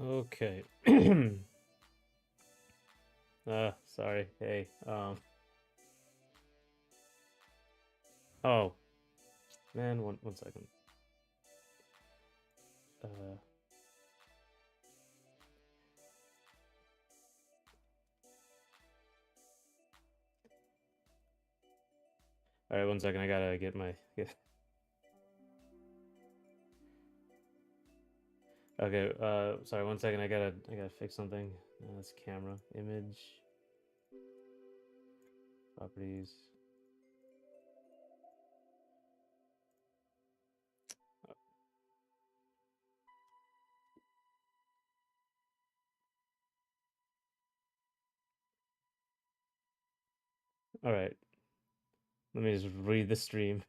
Okay. Sorry. Hey. Oh, man. One second. Uh. All right. One second. I gotta get my. Okay. Sorry. One second. I gotta fix something. That's camera image properties. All right. Let me just read the stream.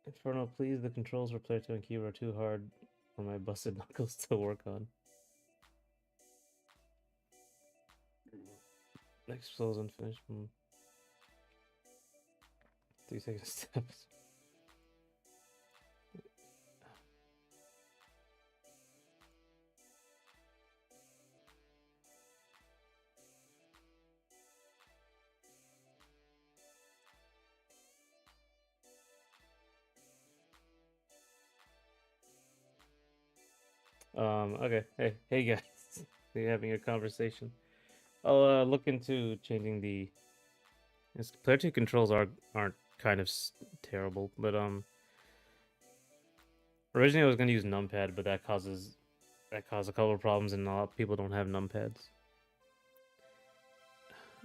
Inferno, please. The controls for Player 2 and keyboard are too hard for my busted knuckles to work on. Next flows unfinished. 3 second steps. Okay. Hey guys. We having a conversation. I'll look into changing the. Player 2 controls aren't kind of terrible, but originally I was gonna use numpad, but that caused a couple of problems, and a lot of people don't have numpads.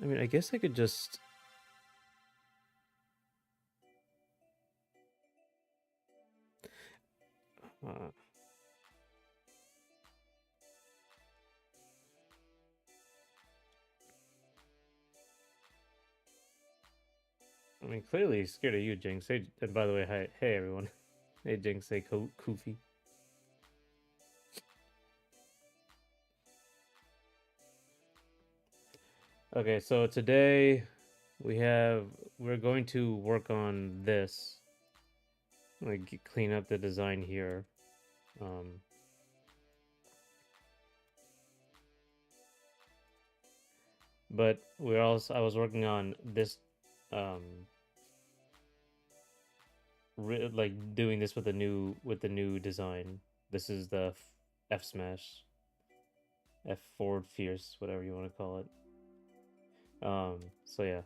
I mean, I guess I could just. Uh, I mean, clearly he's scared of you, Jinx. Hey, and by the way, hey everyone. Hey, Jinx. Hey, Koofy. Okay, so today we're going to work on this. Like clean up the design here. Um, but I was working on this, um, like doing this with the new design. This is the F Smash, F Forward Fierce, whatever you want to call it. So yeah,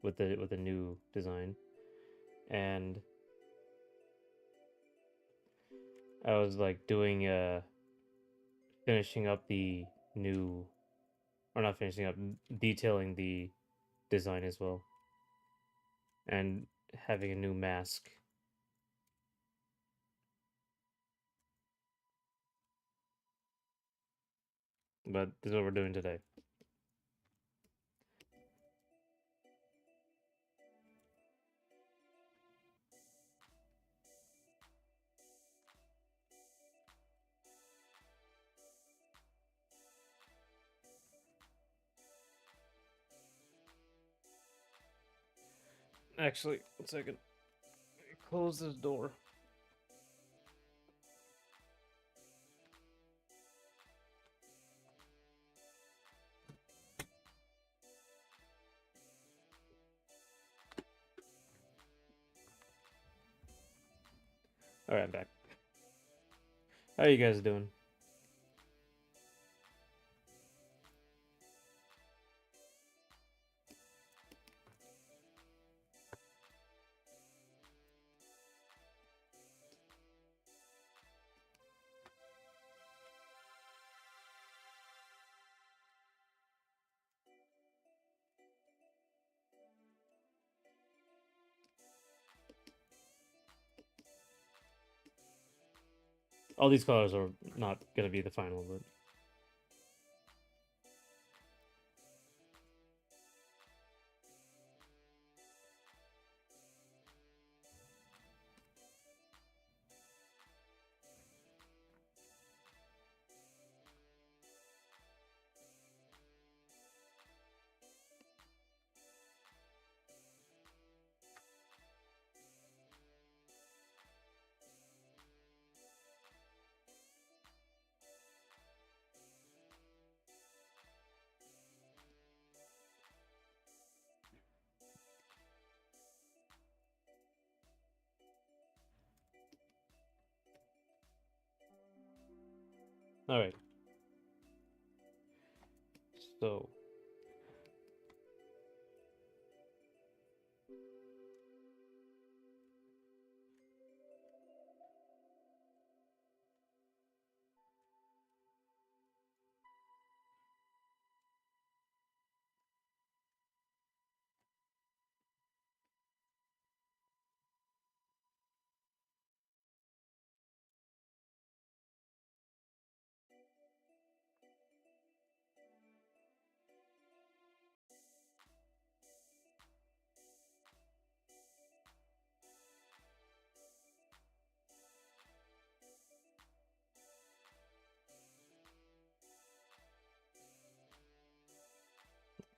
with the new design, and I was like doing finishing up the new, or not finishing up, detailing the design as well, and having a new mask. But this is what we're doing today. Actually, one second. Close this door. All right, I'm back. How are you guys doing? All these colors are not gonna be the final, but All right. So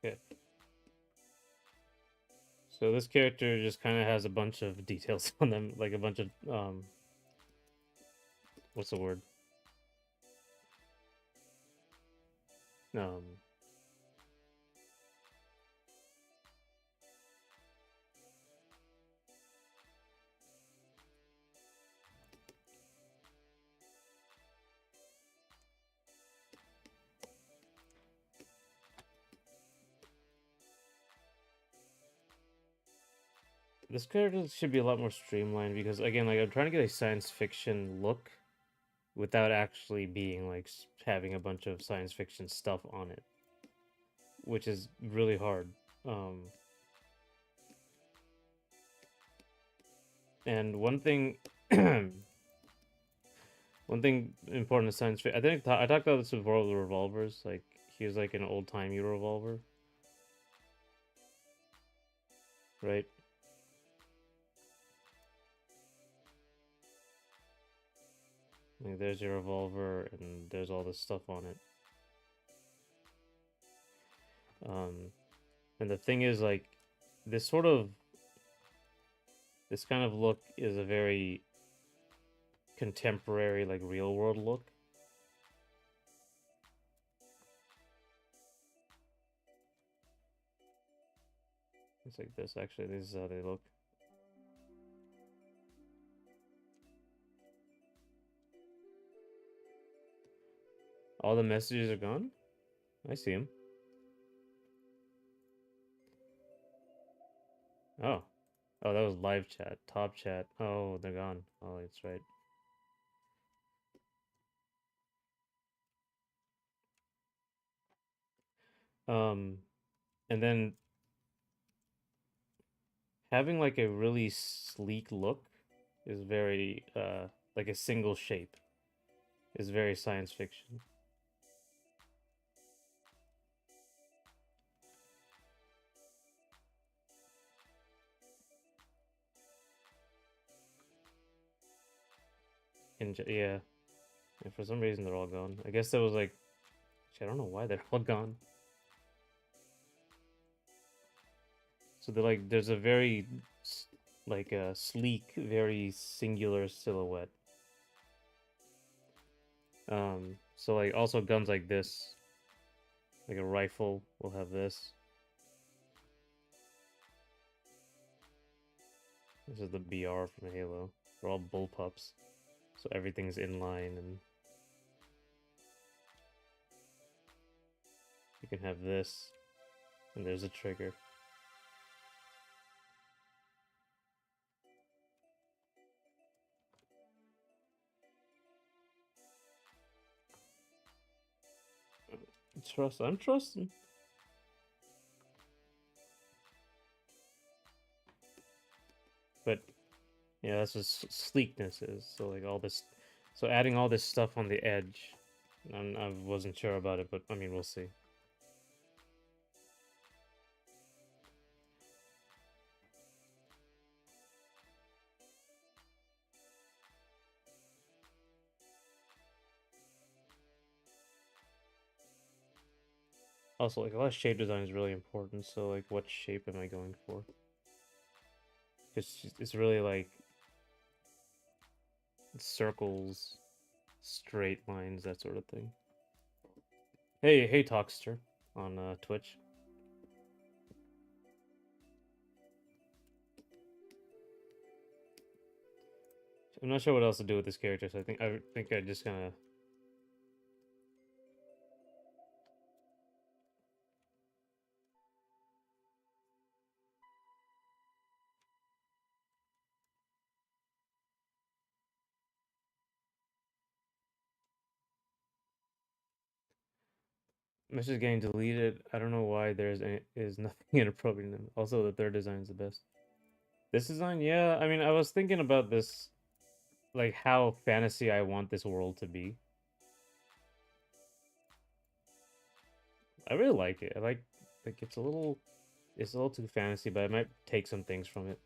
okay. So this character just kind of has a bunch of details on them, like a bunch of what's the word? Um, this character should be a lot more streamlined because again, like I'm trying to get a science fiction look without actually being like having a bunch of science fiction stuff on it, which is really hard. Um, and one thing, one thing important in science fiction, I think I talked about this before with the revolvers. Like he was like an old timey revolver, right? Like there's your revolver, and there's all this stuff on it. And the thing is, like, this sort of this kind of look is a very contemporary, like real world look. It's like this. Actually, this is how they look. All the messages are gone. I see them. Oh. Oh, that was live chat. Top chat. Oh, they're gone. Oh, that's right. Um, and then having like a really sleek look is very like a single shape is very science fiction. Yeah. And for some reason they're all gone. I guess there was like I don't know why they're all gone. So they're like there's a very like a sleek, very singular silhouette. So like also guns like this, like a rifle will have this. This is the BR from Halo. They're all bullpups. So everything's in line, and you can have this, and there's a trigger. I'm trusting. But yeah, that's what sleekness is. So like all this, so adding all this stuff on the edge, I wasn't sure about it, but I mean we'll see. Also, like a lot of shape design is really important. So like, what shape am I going for? It's really like circles, straight lines, that sort of thing. Hey, Talkster on Twitch. I'm not sure what else to do with this character, so I think I just kind of Message getting deleted. I don't know why is nothing inappropriate in them. Also, the third design is the best. This design, yeah. I mean, I was thinking about this, like how fantasy I want this world to be. I really like it. I like it's a little too fantasy, but I might take some things from it.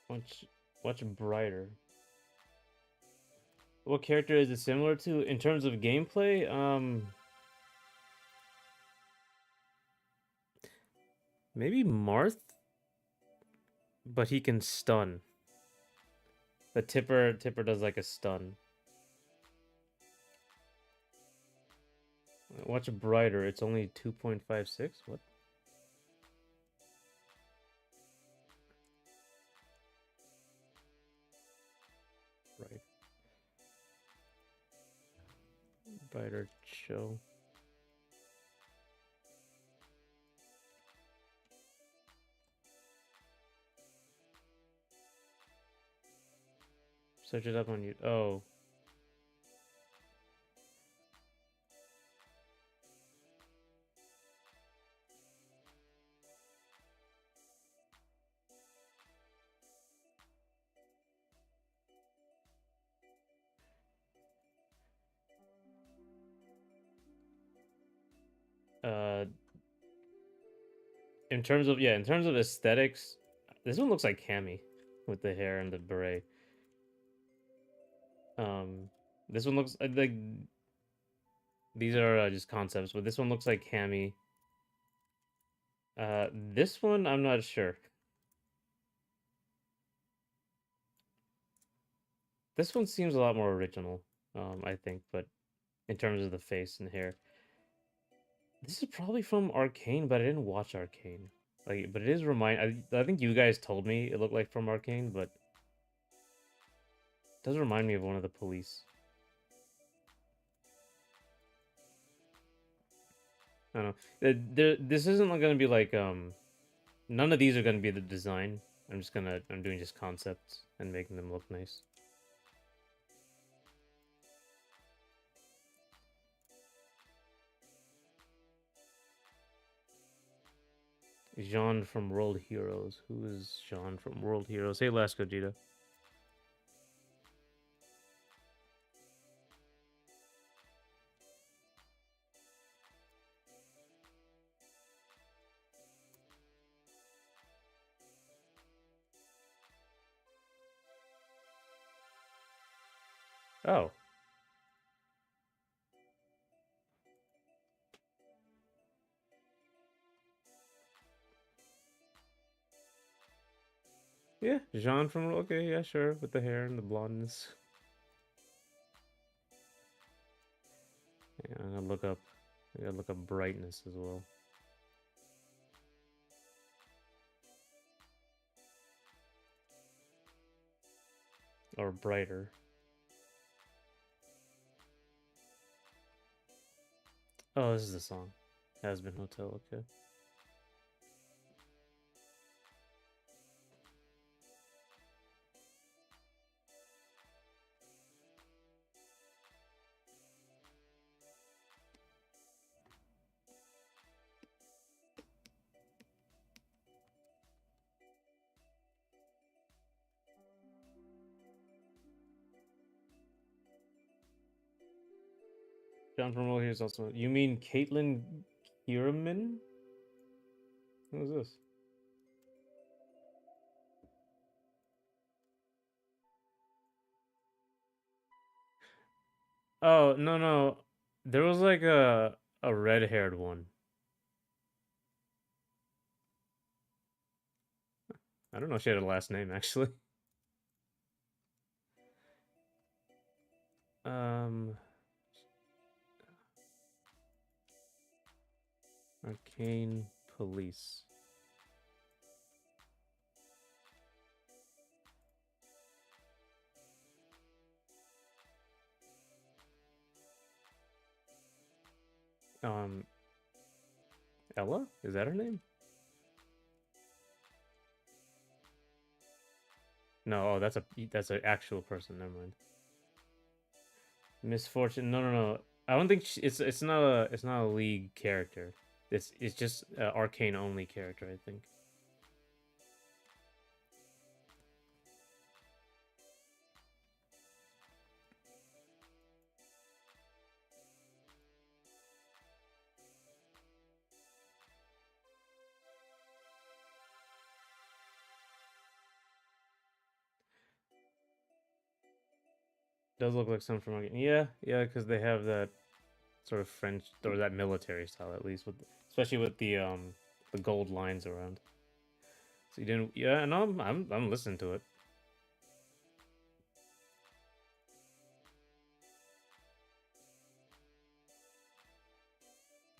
Much much brighter. What character is it similar to in terms of gameplay? Maybe Marth, but he can stun. The Tipper does like a stun. Much brighter. It's only 2.56. What? Right. Brighter show. Search it up on you. Oh. Uh in terms of aesthetics, this one looks like Cammy with the hair and the beret. Um this one looks like these are just concepts, but this one looks like Cammy. This one I'm not sure. This one seems a lot more original, I think, but in terms of the face and hair. This is probably from Arcane, but I didn't watch Arcane. Like, but it is I think you guys told me it looked like from Arcane, but it does remind me of one of the police. I don't know. This isn't going to be like none of these are going to be the design. I'm doing just concepts and making them look nice. Jean from World Heroes. Who is Jean from World Heroes? Hey, Last Gogeta. Oh, yeah, Jean from okay, yeah, sure, with the hair and the blondness. Yeah, I gotta look up brightness as well. Or brighter. Oh, this is the song. Has Been Hotel, okay. John from Roll Here's also. You mean Caitlin Kierman? Who is this? Oh, no, no. There was like a red-haired one. I don't know if she had a last name actually. Um Arcane Police. Um, Ella? Is that her name? No, oh, that's an actual person. Never mind. Misfortune. No, no, no. I don't think it's not a League character. It's just Arcane only character. I think. Does look like some from Arcane. Yeah, yeah, because they have that sort of French or that military style at least, with especially with the gold lines around. So you didn't. Yeah, no, I'm listening to it.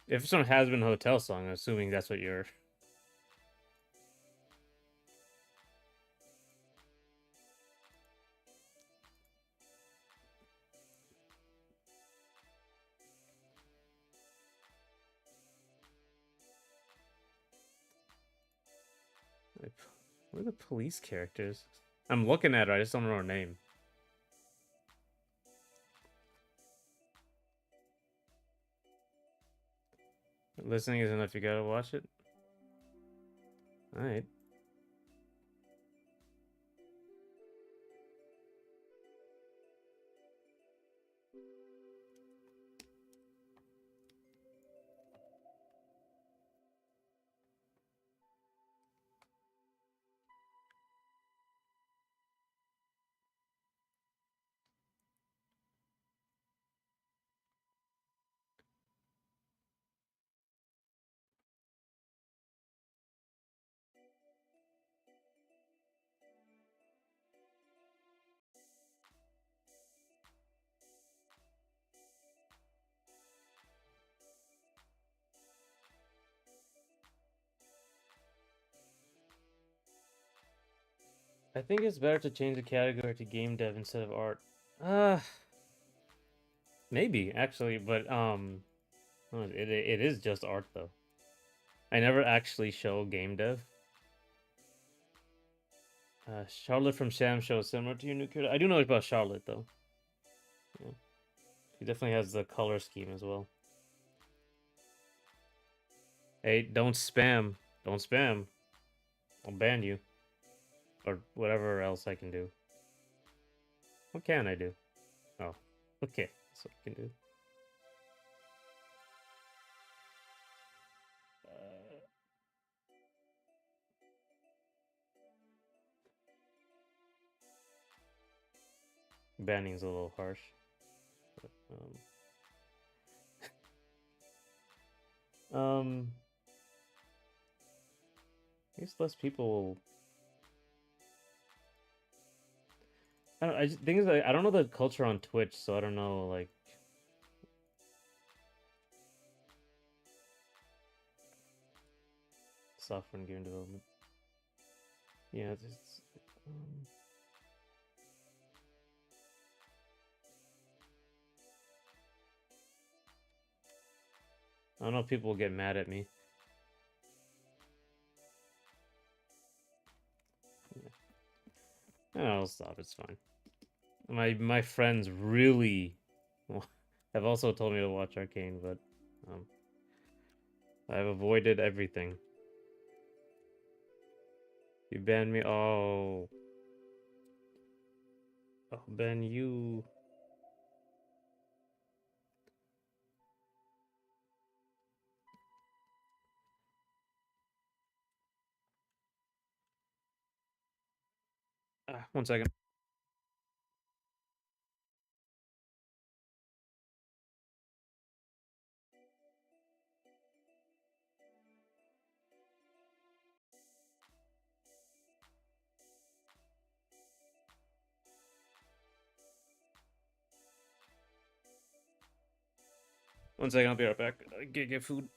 If it's some Has Been Hotel song, I'm assuming that's what you're. What are the police characters? I'm looking at her. I just don't know her name. Listening is enough. You gotta watch it. All right. I think it's better to change the category to game dev instead of art. Uh, maybe actually, but it is just art though. I never actually show game dev. Charlotte from Sham Show is similar to your new character. I do know about Charlotte though. Yeah. She definitely has the color scheme as well. Hey, don't spam. Don't spam. I'll ban you. Or whatever else I can do. What can I do? Oh, okay. That's what I can do. Banning's a little harsh. But, I guess less people will. I don't. Thing is, I don't know the culture on Twitch, so I don't know like. Software and game development. Yeah, um, I don't know if people will get mad at me. Yeah. I'll stop. It's fine. My friends really have also told me to watch Arcane, but um, I've avoided everything. You banned me. Oh, I'll ban you. One second. One second. I'll be right back. Get food.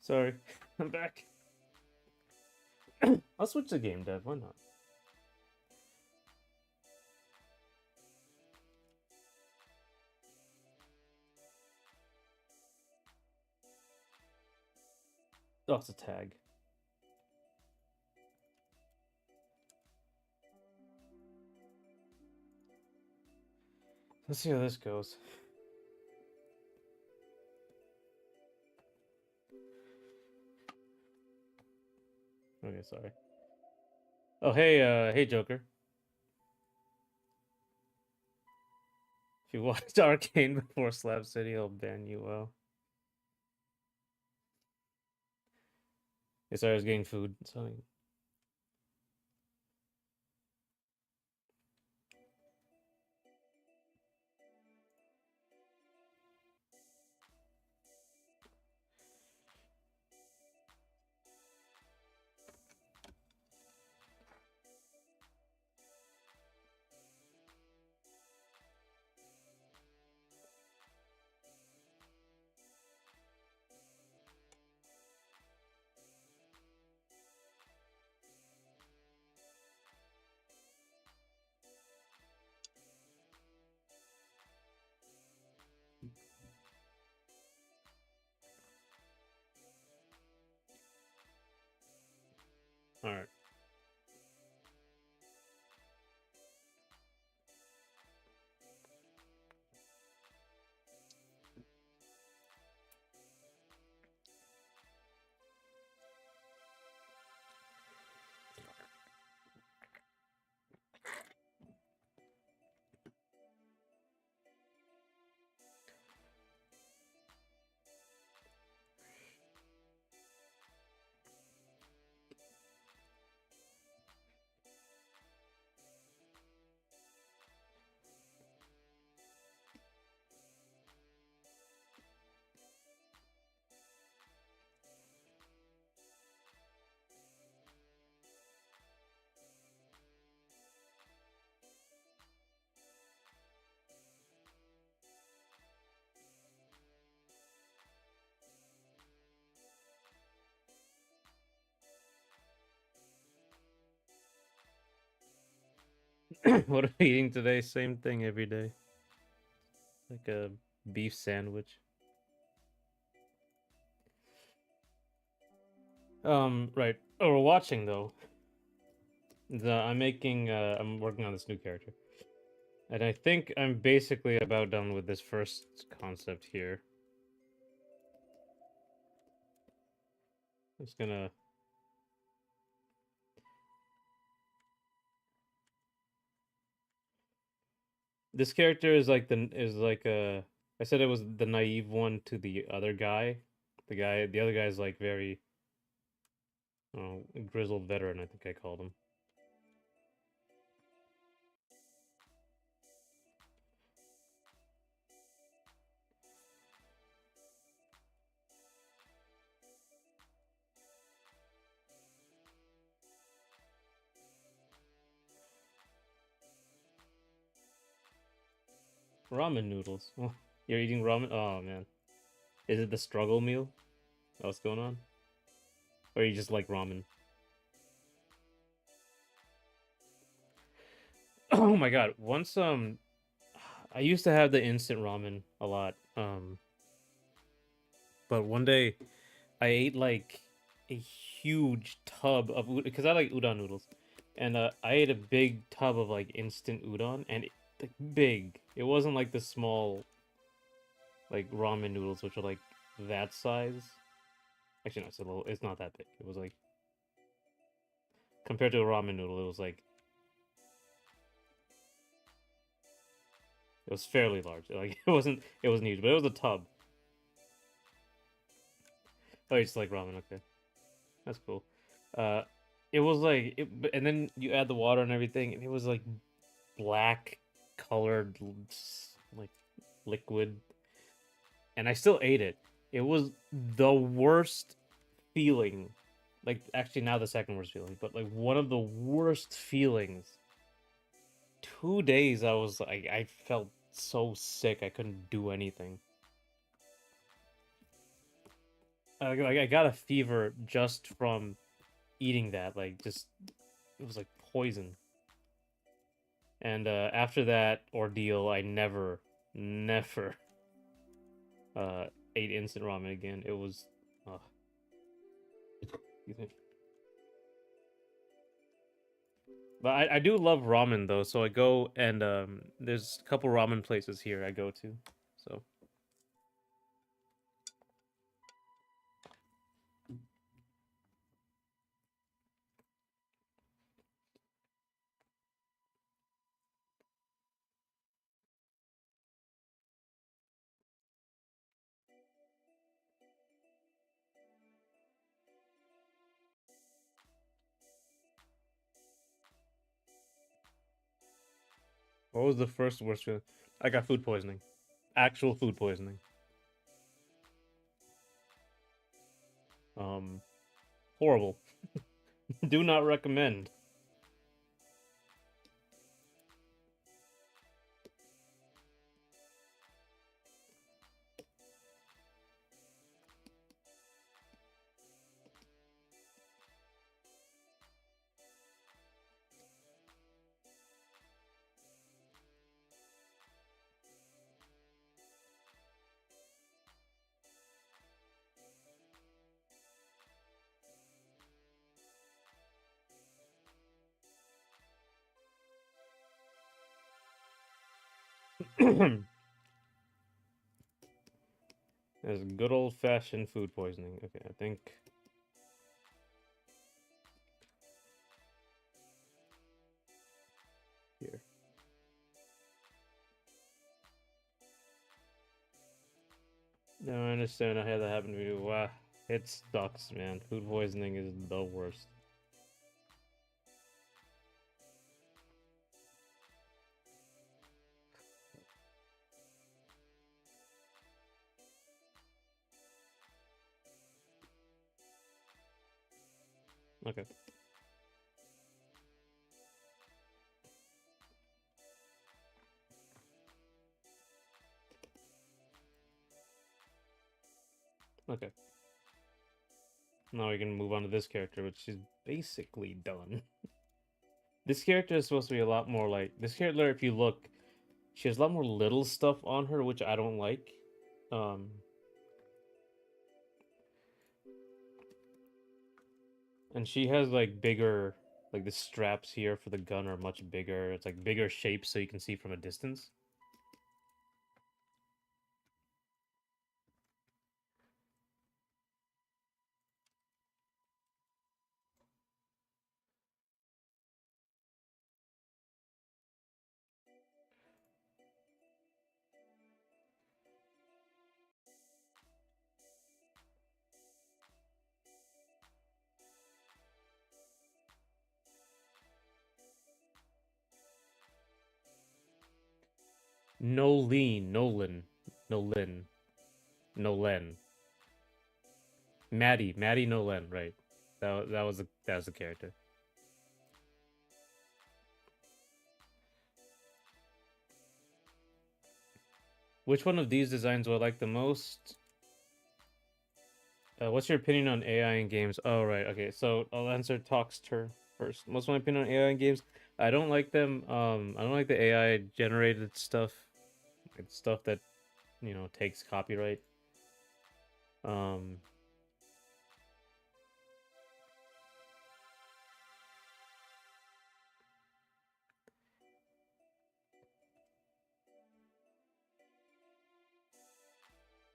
Sorry, I'm back. I'll switch to game dev. Why not? Oh, it's a tag. Let's see how this goes. Okay, sorry. Oh, hey, hey, Joker. If you watched Arcane before Slap City, he'll ban you out. Yes, I was getting food. So all right. What are we eating today? Same thing every day. Like a beef sandwich. Right. Oh, we're watching though. I'm working on this new character. And I think I'm basically about done with this first concept here. I'm just gonna This character is like a I said it was the naive one to the other guy. The other guy is like very grizzled veteran, I think I called him. Ramen noodles. You're eating ramen? Oh man. Is it the struggle meal? What's going on? Or you just like ramen? Oh my god. Once I used to have the instant ramen a lot. But one day I ate like a huge tub of because I like udon noodles. And I ate a big tub of like instant udon and like big. It wasn't like the small like ramen noodles which are like that size. Actually no, it's not that big. It was like compared to a ramen noodle, it was like it was fairly large. Like it wasn't huge, but it was a tub. Oh, it's like ramen. Okay, that's cool. Uh, it was like and then you add the water and everything, and it was like black colored, like liquid. And I still ate it. It was the worst feeling. Like actually, now the second worst feeling, but like one of the worst feelings. 2 days, I felt so sick I couldn't do anything. Like I got a fever just from eating that. Like just it was like poison. And after that ordeal, I never uh, ate instant ramen again. It was, excuse me. But I do love ramen though, so I go and there's a couple ramen places here I go to. So What was the first worst feeling? I got food poisoning. Actual food poisoning. Um, horrible. Do not recommend. There's good old fashioned food poisoning. Okay, I think. Here. No, I understand. I had that happen to me. Wow, it sucks, man. Food poisoning is the worst. Okay. Okay. Now we can move on to this character, which is basically done. This character is supposed to be a lot more like this character. If you look, she has a lot more little stuff on her, which I don't like. Um, and she has like bigger, like the straps here for the gun are much bigger. It's like bigger shapes so you can see from a distance. Nolan, Nolan, Nolan, Maddie Nolan. Right, that was the character. Which one of these designs do I like the most? What's your opinion on AI in games? Oh, right. Okay, so I'll answer Talk's turn first. What's my opinion on AI in games? I don't like them. I don't like the AI generated stuff. It's stuff that takes copyright. Um,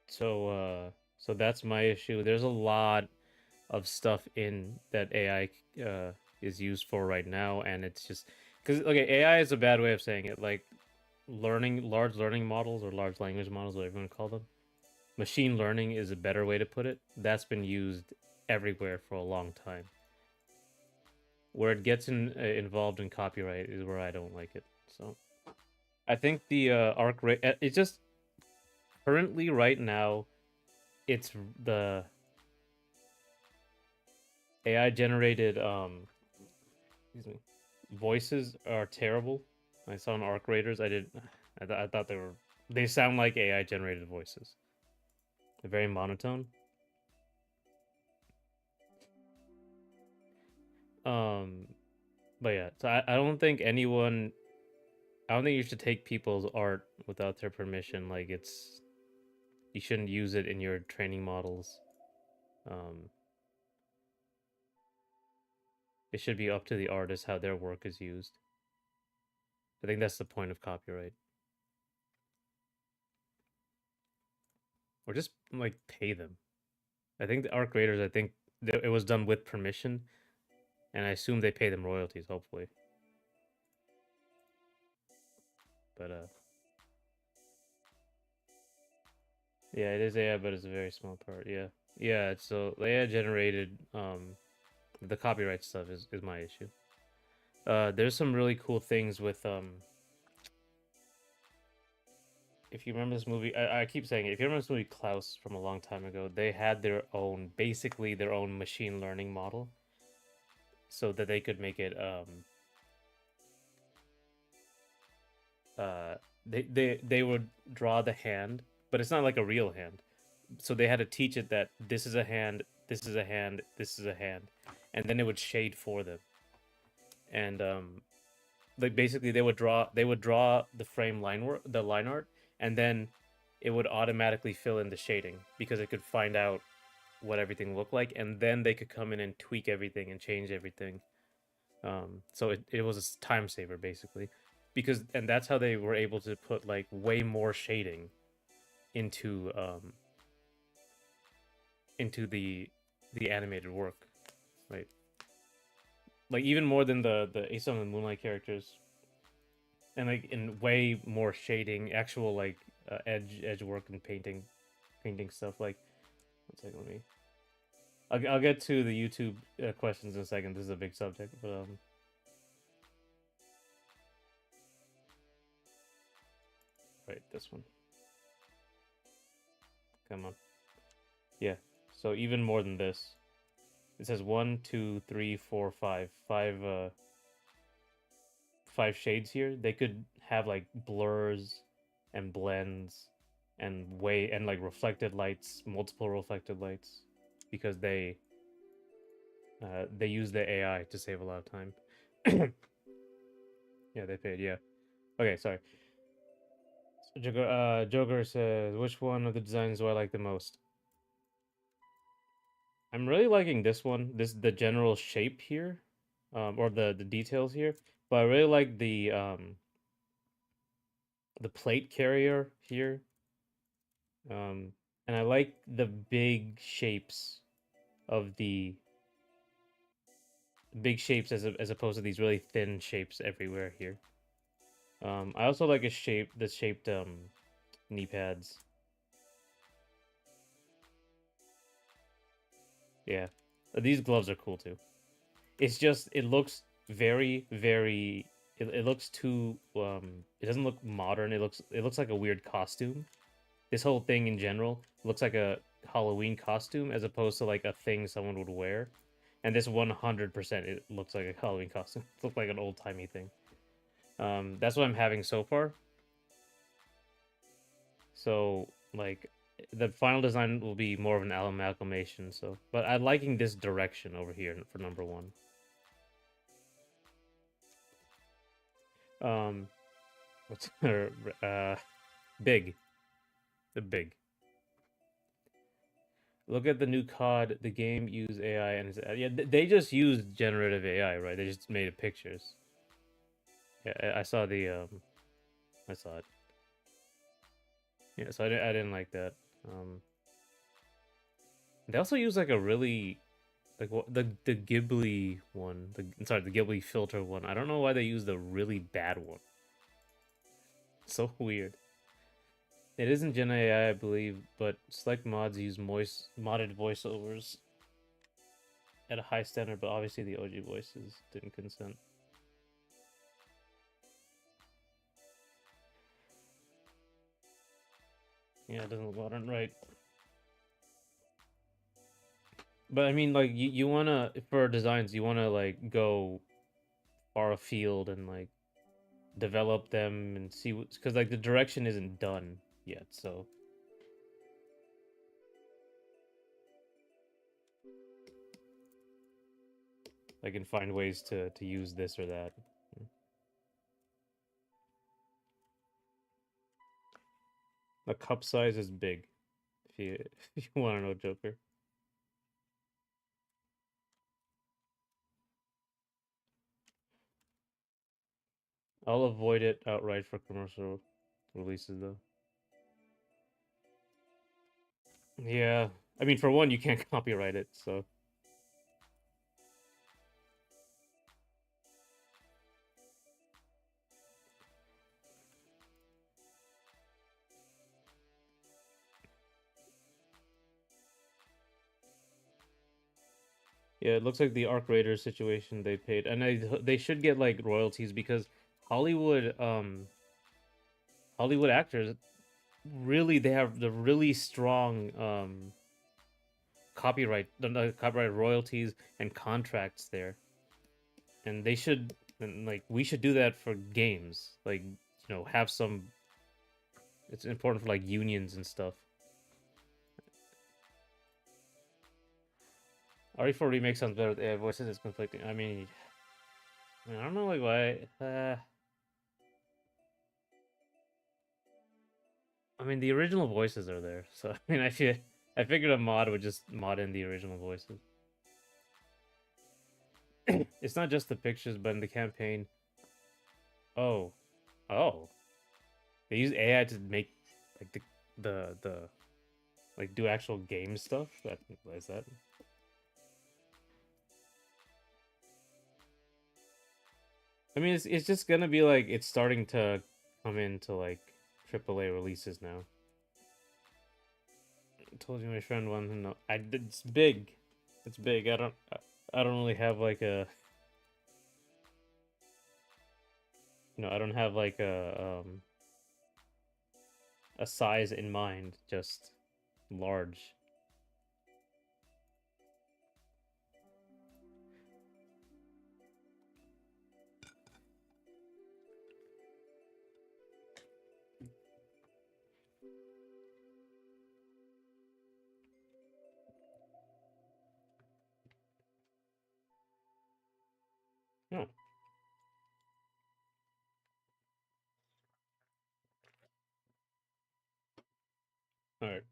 so that's my issue. There's a lot of stuff in that AI is used for right now, and it's just because okay, AI is a bad way of saying it. Like large learning models or large language models, whatever you want to call them. Machine learning is a better way to put it. That's been used everywhere for a long time. Where it gets involved in copyright is where I don't like it. So I think the arc rate. It's just currently right now. It's the AI generated excuse me voices are terrible. I saw in Arc Raiders. I thought they sound like AI generated voices. They're very monotone. Um, but yeah, so I don't think anyone. I don't think you should take people's art without their permission. Like you shouldn't use it in your training models. Um, it should be up to the artist how their work is used. I think that's the point of copyright. Or just like pay them. I think the art creators. I think it was done with permission, and I assume they pay them royalties. Hopefully, but yeah, it is AI, but it's a very small part. Yeah, yeah. So the AI generated the copyright stuff is my issue. There's some really cool things with if you remember this movie, I keep saying it. If you remember this movie Klaus from a long time ago, they had their own, basically their own machine learning model, so that they could make it uh they would draw the hand, but it's not like a real hand. So they had to teach it that this is a hand, this is a hand, this is a hand, and then it would shade for them. And like basically they would draw the frame line work, the line art, and then it would automatically fill in the shading because it could find out what everything looked like, and then they could come in and tweak everything and change everything. So it was a time saver basically, because and that's how they were able to put like way more shading into the animated work, right? Like even more than the Ace of the Moonlight characters, and like in way more shading, actual like edge work and painting stuff. Like, one second, let me. I'll get to the YouTube questions in a second. This is a big subject, but right, this one. Come on. Yeah. So even more than this, it says one, two, three, four, five, five shades here. They could have like blurs and blends and way and like reflected lights, multiple reflected lights, because they use the AI to save a lot of time. Yeah, they paid. Yeah. Okay, sorry. So Joker says, which one of the designs do I like the most? I'm really liking this one. This the general shape here, or the details here. But I really like the plate carrier here. And I like the big shapes of the big shapes as opposed to these really thin shapes everywhere here. I also like the shaped knee pads. Yeah, these gloves are cool too. It's just it looks very. It looks too. It doesn't look modern. It looks like a weird costume. This whole thing in general looks like a Halloween costume as opposed to like a thing someone would wear. And this 100% it looks like a Halloween costume. It looks like an old timey thing. That's what I'm having so far. So like the final design will be more of an amalgamation. So, but I'm liking this direction over here for number one. Um, what's big, the big. Look at the new COD. The game use AI and yeah, they just used generative AI, right? They just made it pictures. Yeah, I saw I saw it. Yeah, so I didn't like that. Um, they also use like a really like what the Ghibli one. Sorry, the Ghibli filter one. I don't know why they used the really bad one. So weird. It isn't Gen AI, I believe, but select mods use modded voiceovers at a high standard, but obviously the OG voices didn't consent. Yeah, it doesn't look modern, right? But I mean, like you wanna for designs, you wanna like go far afield and like develop them and see what because like the direction isn't done yet, so I can find ways to use this or that. The cup size is big. If you if you want to know, Joker. I'll avoid it outright for commercial releases though. Yeah, I mean for one, you can't copyright it, so yeah, it looks like the Arc Raiders situation they paid, and they should get like royalties because Hollywood Hollywood actors really they have the really strong copyright royalties and contracts there, and they should and like we should do that for games. Like have some. It's important for like unions and stuff. RE4 remake sounds better with AI voices. It's conflicting. I don't know like why. The original voices are there, so I figured a mod would just mod in the original voices. It's not just the pictures, but in the campaign. Oh, oh, they use AI to make like the like do actual game stuff. That what is that? It's just gonna be like it's starting to come into like AAA releases now. I told you my friend wanted to know. It's big. It's big. I don't really have like I don't have like a size in mind. Just large. Oh, all right.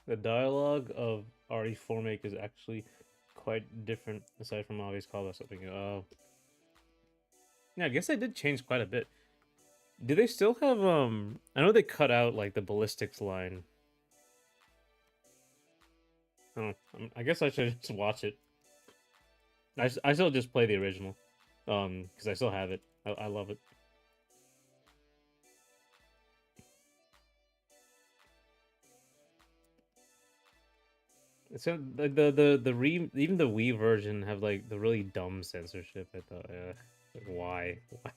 The dialogue of RE4 Make is actually quite different, aside from obvious callbacks. Something. Yeah, I guess they did change quite a bit. Do they still have I know they cut out like the ballistics line. Oh, I guess I should just watch it. I still just play the original, because I still have it. I love it. So even the Wii version have like the really dumb censorship. I thought, like, why? Why?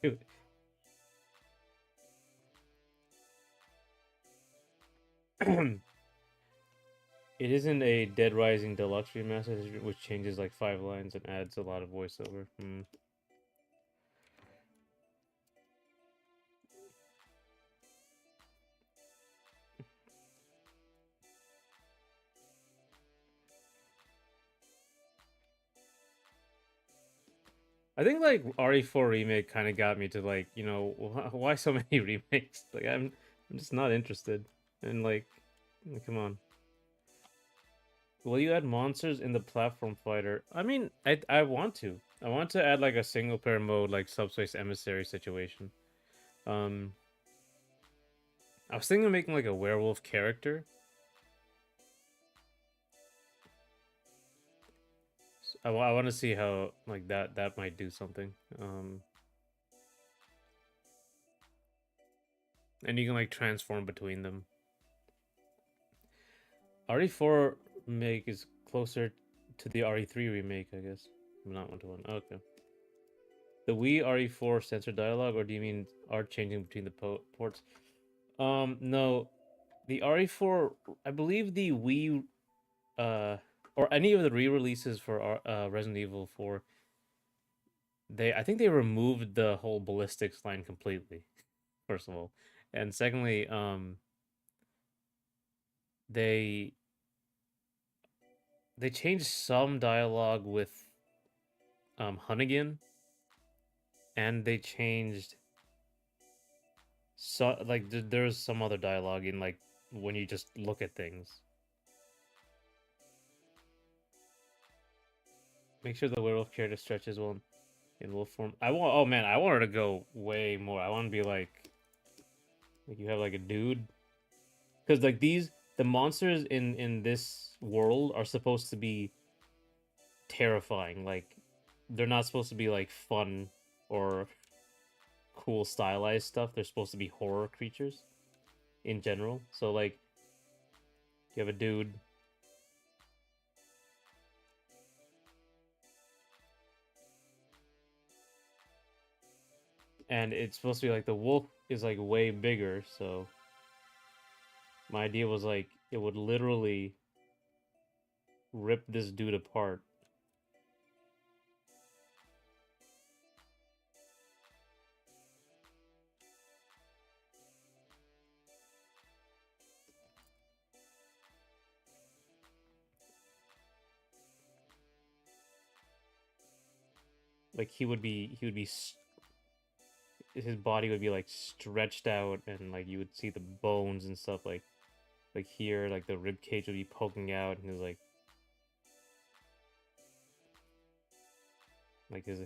It isn't a Dead Rising Deluxe remaster, which changes like 5 lines and adds a lot of voiceover. I think like RE4 remake kind of got me to like why so many remakes? Like I'm just not interested. And like, come on. Will you add monsters in the platform fighter? I want to. I want to add like a single player mode like Subspace Emissary situation. Um, I was thinking of making like a werewolf character. I want to see how like that might do something. And you can like transform between them. RE4 remake is closer to the RE3 remake, I guess. Not 1-to-1. Okay. The Wii RE4 sensor dialogue, or do you mean art changing between the ports? No. The RE4, I believe the Wii, or any of the re-releases for Resident Evil 4, I think they removed the whole ballistics line completely. First of all, and secondly, they they changed some dialogue with Hunnigan, and they changed there's some other dialogue in like when you just look at things. Make sure the werewolf character stretches well in wolf form. Oh man, I want her to go way more. I want to be like you have like a dude, because like the monsters in this world are supposed to be terrifying. Like they're not supposed to be like fun or cool stylized stuff. They're supposed to be horror creatures in general. So like You have a dude. And it's supposed to be like the wolf is like way bigger, so my idea was like it would literally rip this dude apart. Like his body would be like stretched out, and like you would see the bones and stuff like here, like the rib cage would be poking out, and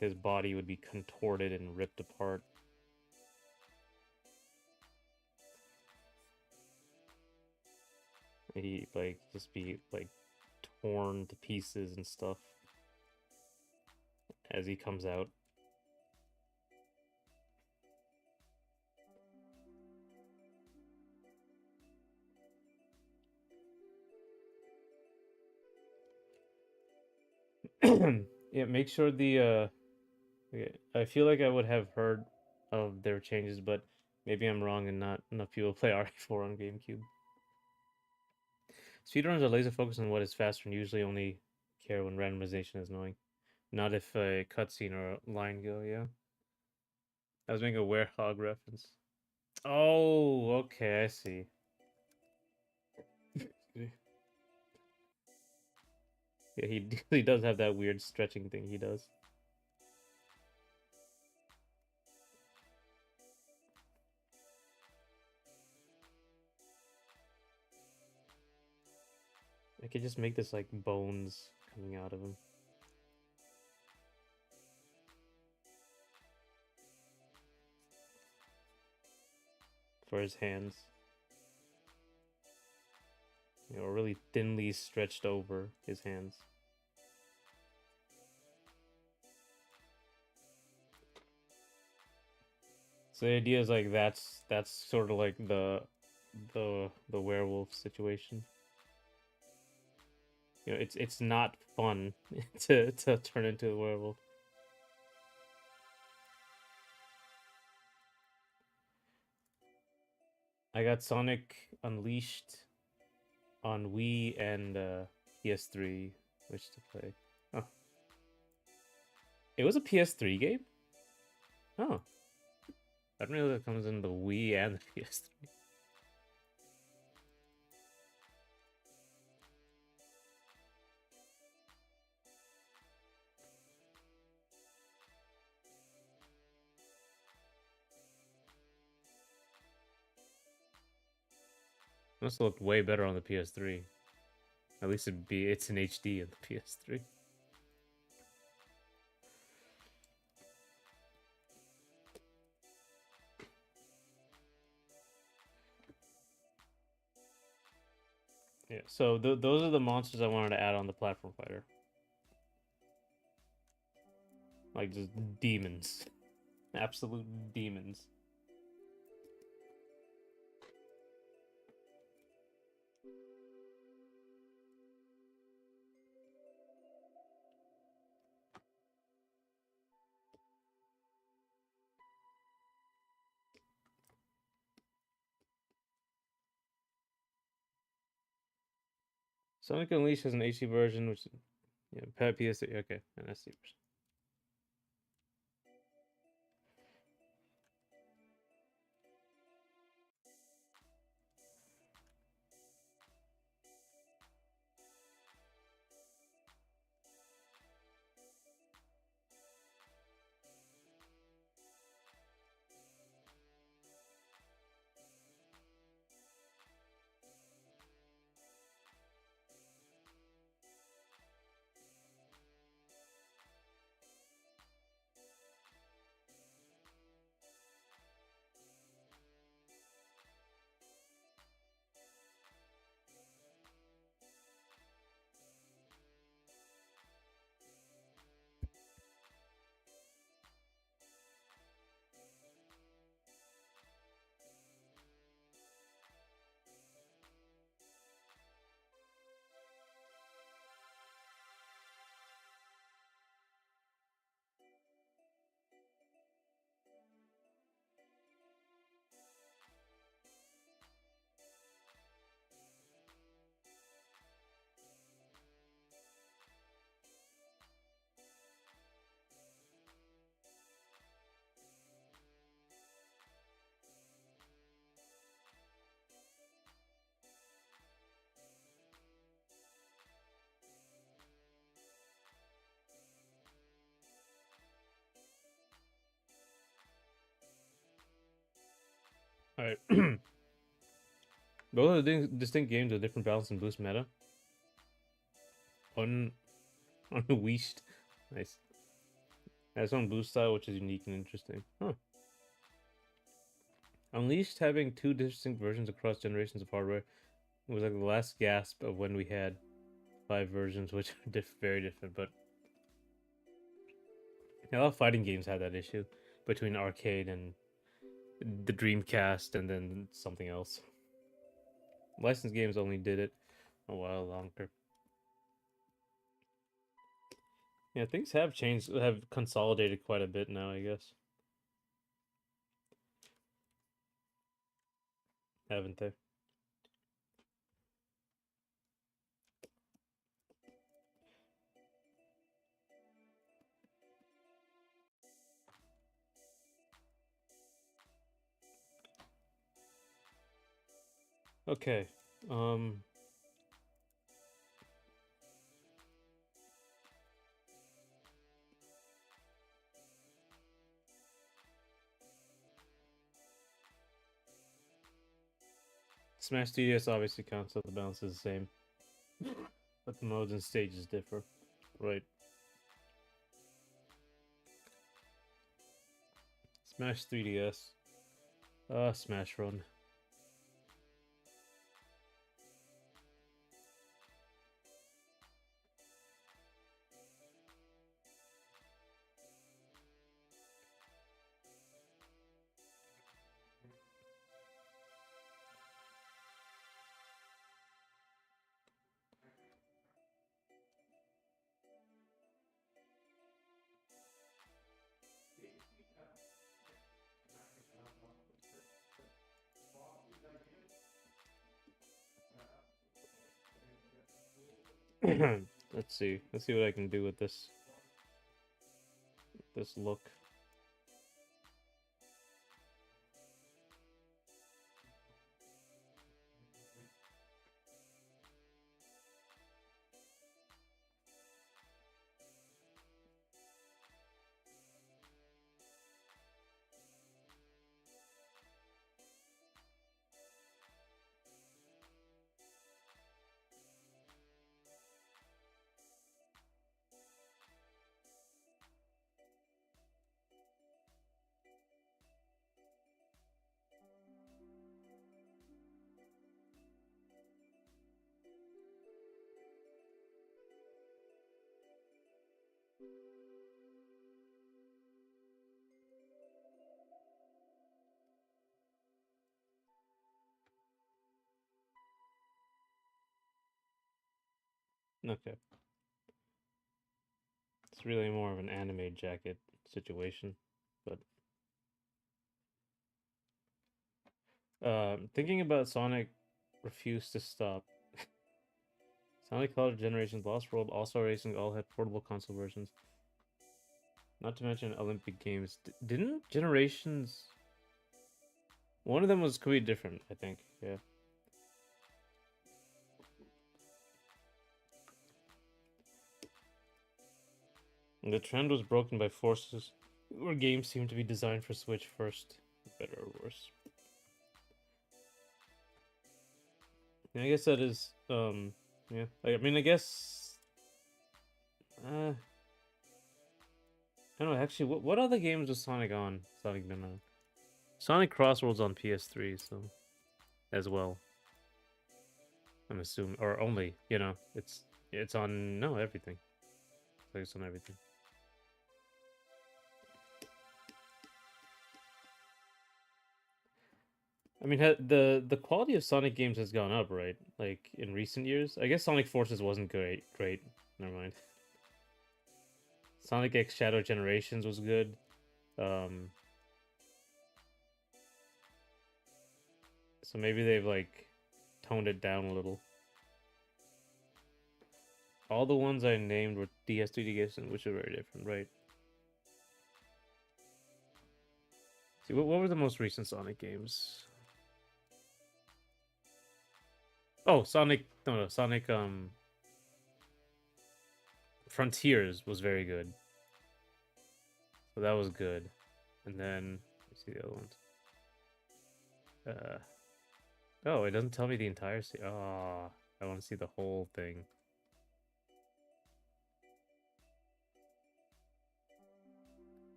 his body would be contorted and ripped apart. He like just be like torn to pieces and stuff as he comes out. Yeah, make sure okay, I feel like I would have heard of their changes, but maybe I'm wrong and not enough people play RE4 on GameCube. Speedrunners are laser focused on what is faster and usually only care when randomization is annoying. Not if a cutscene or a line go, yeah. I was making a werehog reference. Oh, okay, I see. Yeah, he does have that weird stretching thing he does. I could just make this like bones coming out of him. For his hands. You know, really thinly stretched over his hands. So the idea is like that's sort of like the werewolf situation. You know, it's not fun to turn into a werewolf. I got Sonic Unleashed on Wii and PS3, which to play. Oh, it was a PS3 game. Oh, I didn't realize it comes in the Wii and the PS3. Must have looked way better on the PS3. At least it's in HD on the PS3. Yeah, so those are the monsters I wanted to add on the platform fighter. Like just demons. Absolute demons. Sonic Unleashed has an HD version, which yeah, PS3. Okay, an SD version. Alright. Both are distinct games with different balance and boost meta. Unleashed. Nice. Has its own boost style, which is unique and interesting. Huh. Unleashed having two distinct versions across generations of hardware was like the last gasp of when we had 5 versions, which are very different. But a lot of fighting games had that issue between arcade and the Dreamcast, and then something else. Licensed games only did it a while longer. Yeah, things have changed, have consolidated quite a bit now, I guess. Haven't they? Okay. Smash 3DS obviously counts, so the balance is the same. But the modes and stages differ. Right. Smash 3DS. Smash Run. Let's see. Let's see what I can do with this look. Okay. It's really more of an anime jacket situation, but thinking about Sonic refused to stop. Sonic Color Generations Lost World also Racing all had portable console versions. Not to mention Olympic Games. Didn't Generations? One of them was completely different, I think. Yeah. And the trend was broken by forces where games seemed to be designed for Switch first, better or worse. Yeah, I guess that is yeah. I mean, I guess I don't know, actually what other games was Sonic on? Sonic been on? Sonic Crossworld's on PS3, so as well. I'm assuming, or only, it's on everything. It's on everything. I mean, the quality of Sonic games has gone up, right? Like in recent years. I guess Sonic Forces wasn't great. Never mind. Sonic X Shadow Generations was good. So maybe they've like toned it down a little. All the ones I named were DS, 3DS, which are very different, right? See, what were the most recent Sonic games? Oh, Sonic. No, Sonic. Frontiers was very good. So that was good. And then let's see the other ones. Uh, oh, it doesn't tell me the entire Oh, I want to see the whole thing.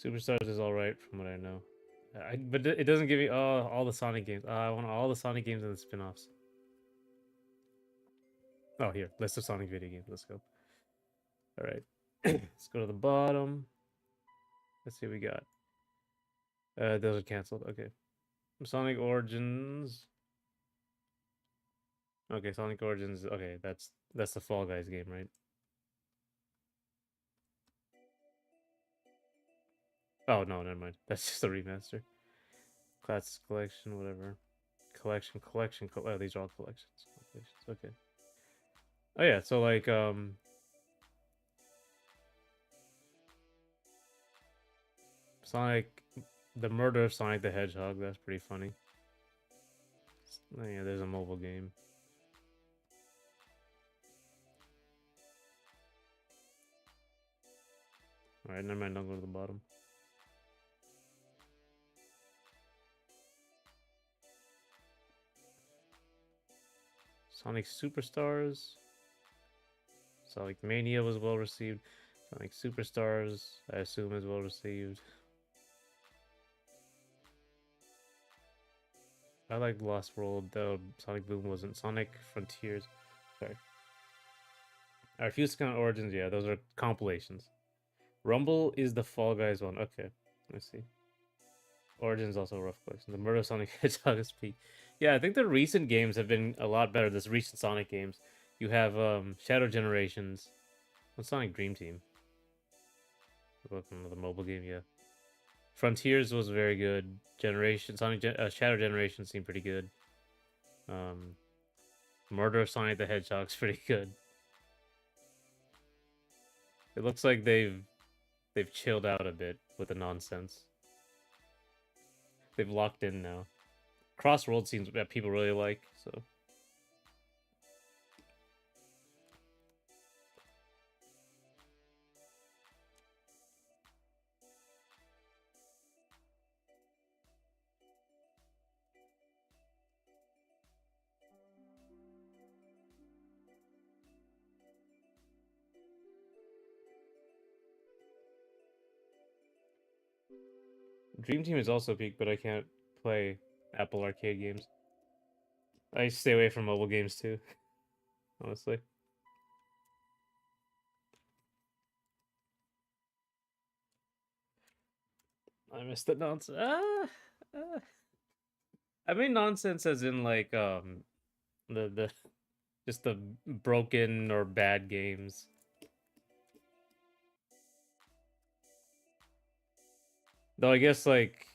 Superstars is all right from what I know. But it doesn't give me all the Sonic games. I want all the Sonic games and the spin-offs. Oh, here, list of Sonic video games. Let's go. All right, let's go to the bottom. Let's see what we got. Those are canceled. Okay, Sonic Origins. Okay, Sonic Origins. Okay, that's the Fall Guys game, right? Oh no, never mind. That's just a remaster. Classics collection, whatever. Collection. Oh, these are all collections. Okay. Oh yeah, so like Sonic, the murder of Sonic the Hedgehog. That's pretty funny. Oh yeah, there's a mobile game. All right, never mind. Don't go to the bottom. Sonic Superstars. Sonic Mania was well received. Sonic Superstars, I assume, is well received. I like Lost World, though Sonic Boom wasn't. Sonic Frontiers. Sorry. Our Fuse Count Origins, yeah, those are compilations. Rumble is the Fall Guys one. Okay, let's see. Origins also a rough collection. The Murder of Sonic Hedgehog is peak. Yeah, I think the recent games have been a lot better. This recent Sonic games. You have Shadow Generations. What's Sonic Dream Team? Welcome to the mobile game, yeah. Frontiers was very good. Shadow Generation seemed pretty good. Murder of Sonic the Hedgehog's pretty good. It looks like they've chilled out a bit with the nonsense. They've locked in now. Crossworld seems that people really like, so. Dream Team is also peak, but I can't play Apple Arcade games. I stay away from mobile games too, honestly. I missed the nonsense. I mean nonsense as in like the just the broken or bad games. Though I guess like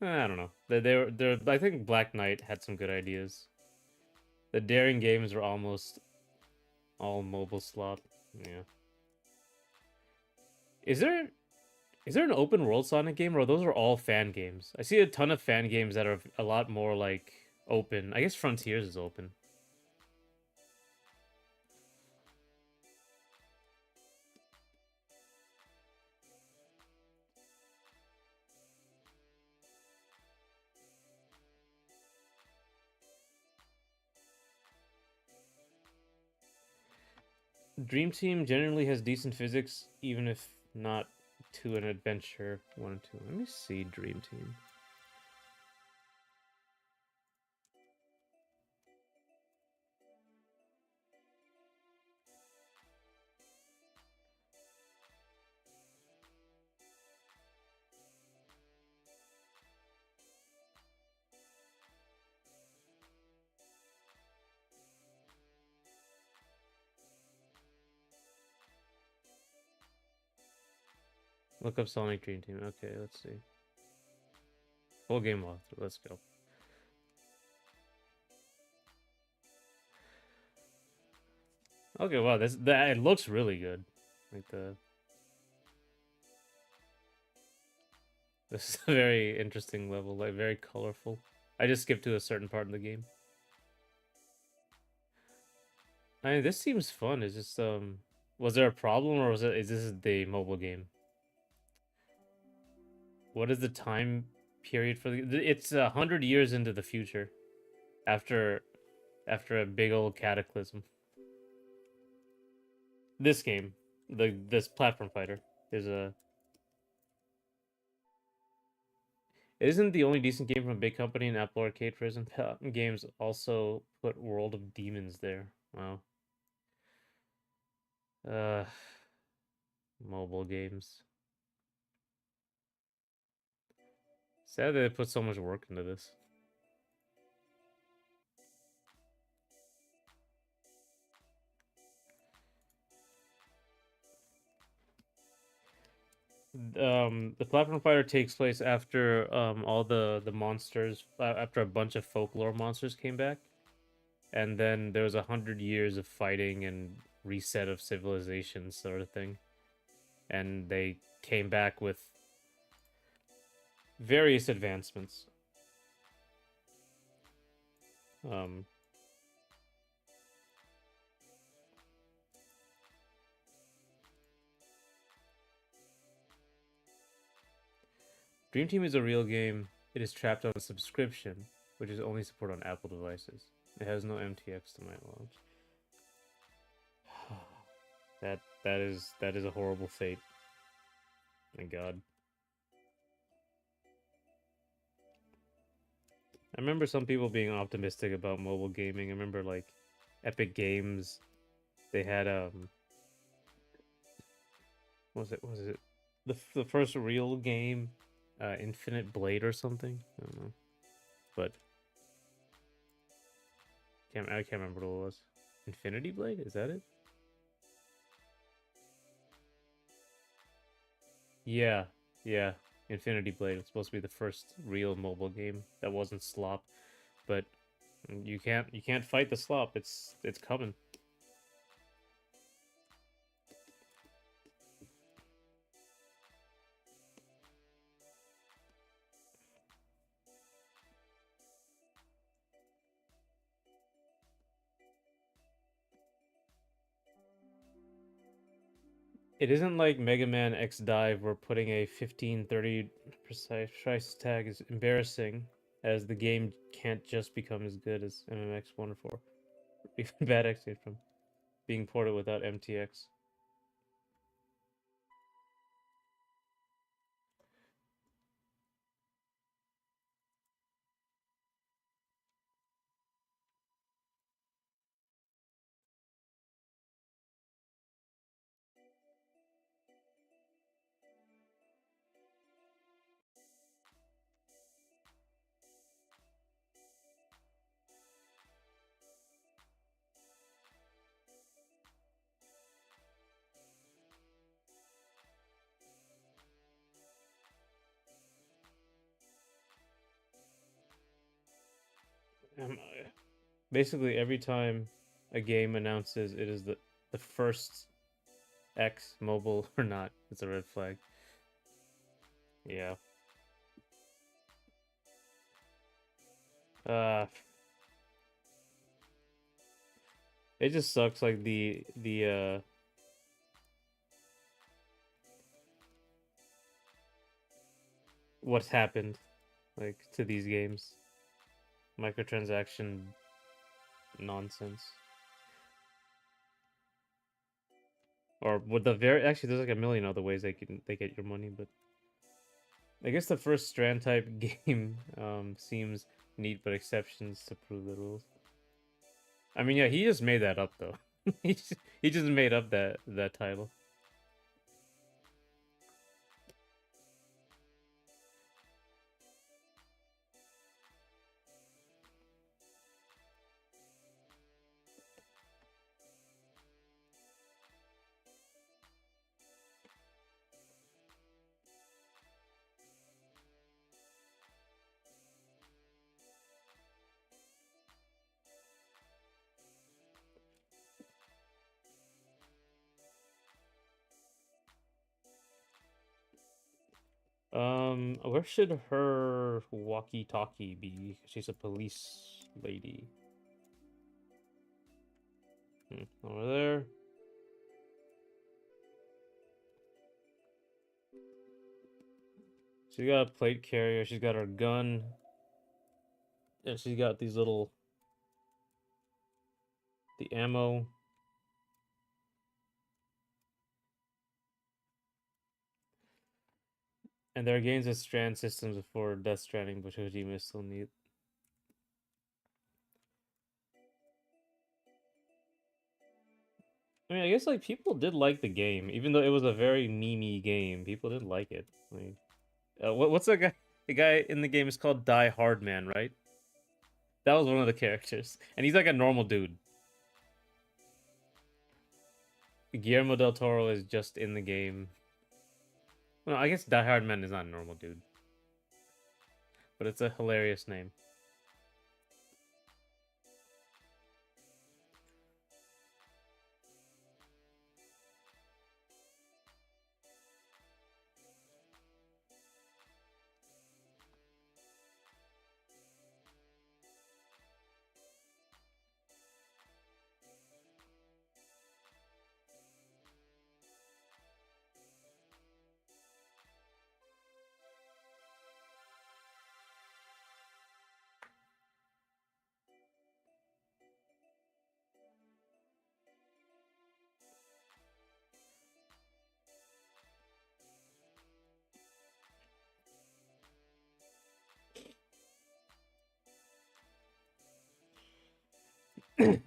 I don't know. They're I think Black Knight had some good ideas. The Daring games were almost all mobile slop. Yeah. Is there an open world Sonic game, or those are all fan games? I see a ton of fan games that are a lot more like open. I guess Frontiers is open. Dream Team generally has decent physics, even if not to an adventure 1 and 2. Let me see Dream Team. Look up Sonic Dream Team. Okay, let's see. Full game walkthrough. Let's go. Okay, wow, that it looks really good. Like this is a very interesting level, like very colorful. I just skipped to a certain part of the game. I mean, this seems fun. Is just was there a problem or is this the mobile game? what is the time period for the? It's 100 years into the future, after a big old cataclysm. This game, this platform fighter, is a. It isn't the only decent game from a big company in Apple Arcade. Prison Games also put World of Demons there. Wow. Uh, mobile games. Sad that they put so much work into this. The platform fighter takes place after all the monsters, after a bunch of folklore monsters came back, and then there was 100 years of fighting and reset of civilization sort of thing, and they came back with various advancements. Um, Dream Team is a real game. It is trapped on a subscription, which is only supported on Apple devices. It has no MTX to my knowledge. That is a horrible fate. My God. I remember some people being optimistic about mobile gaming. I remember like Epic Games. They had was it the first real game, Infinite Blade or something? I don't know, but I can't remember what it was. Infinity Blade, is that it? Yeah, yeah. Infinity Blade. It's supposed to be the first real mobile game that wasn't slop, but you can't fight the slop. It's coming. It isn't like Mega Man X Dive where putting a 1530 precise price tag is embarrassing, as the game can't just become as good as MMX 1 or 4. Even Bad X came from being ported without MTX. Basically, every time a game announces it is the first X mobile or not, it's a red flag. Yeah. Uh, it just sucks. Like the what's happened, like to these games, microtransaction nonsense. Or with the very actually, there's like a million other ways they get your money, but I guess the first Strand type game seems neat, but exceptions to prove the rules. I mean, yeah, he just made that up though. He just made up that title. Where should her walkie-talkie be? She's a police lady. Over there. She's got a plate carrier. She's got her gun, and she's got these little the ammo. And there are games with strand systems before Death Stranding, but Kojima is still neat. I mean, I guess like people did like the game, even though it was a very memey game. People did like it. Like, what's that guy? The guy in the game is called Die Hard Man, right? That was one of the characters, and he's like a normal dude. Guillermo del Toro is just in the game. Well, I guess Die Hard Man is not a normal dude, but it's a hilarious name.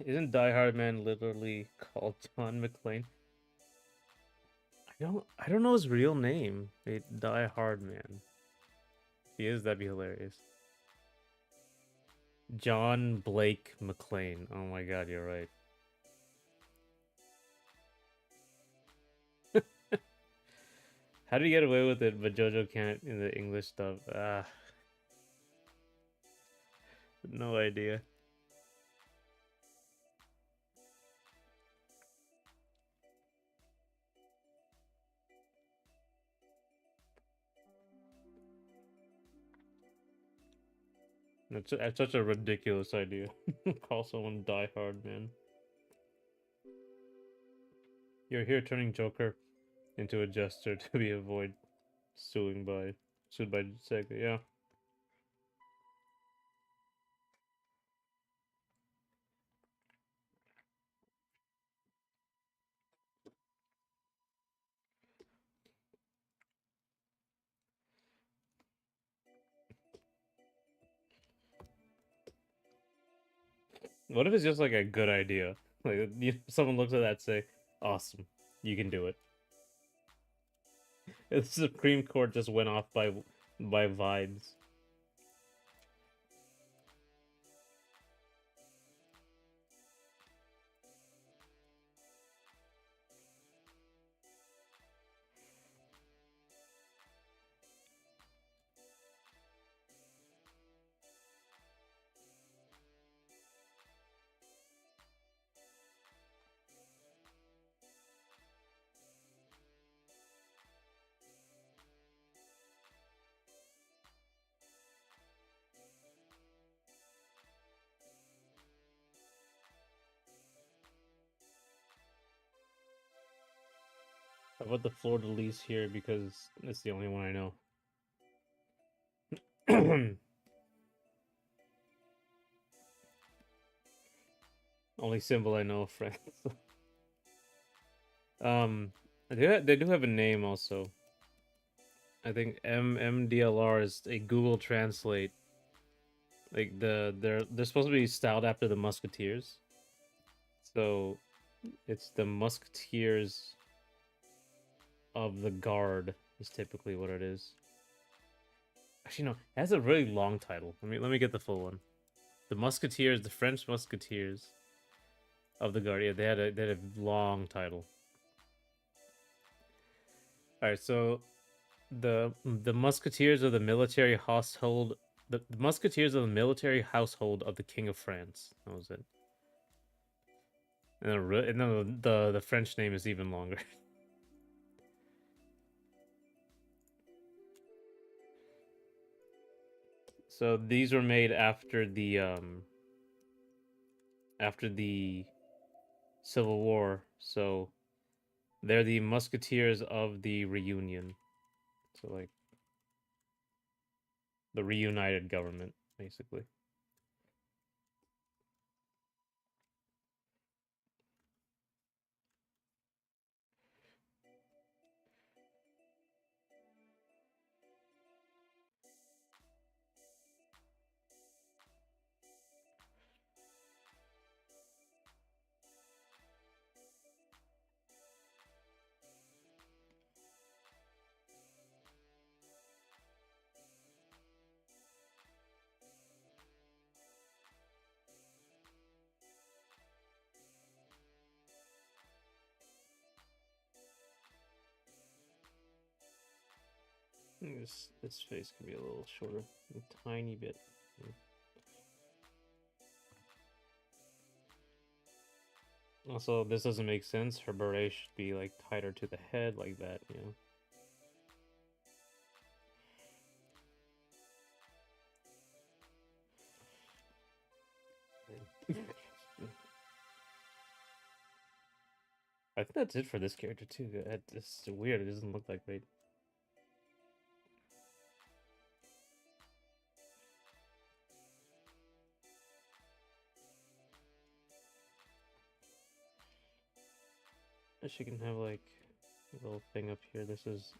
Isn't Die Hard Man literally called John McClane? I don't know his real name. Die Hard Man. If he is, that'd be hilarious. John Blake McClane. Oh my god, you're right. How do you get away with it, but JoJo can't in the English stuff? Ah, no idea. That's such a ridiculous idea. Call someone Die Hard Man. You're here turning Joker into a jester to be avoid sued by Sega. Yeah. What if it's just like a good idea? Like someone looks at that and say, "Awesome, you can do it." The Supreme Court just went off by vibes. How about the Fleur de Lis here because it's the only one I know. Only symbol I know of France. They do have a name also. I think MDLR is a Google Translate. Like they're supposed to be styled after the Musketeers. So it's the Musketeers of the Guard is typically what it is. Actually, no, it has a really long title. Let me get the full one. The Musketeers, the French Musketeers of the Guard. Yeah, they had a long title. All right, so the Musketeers of the military household, the Musketeers of the military household of the King of France. That was it. And then the French name is even longer. So these were made after the Civil War. So they're the Musketeers of the Reunion. So like The reunited government, basically. I think this face can be a little shorter, a tiny bit. Also, this doesn't make sense. Her beret should be like tighter to the head, like that, you know. I think that's it for this character too. It's weird. It doesn't look like right. She can have like a little thing up here. This is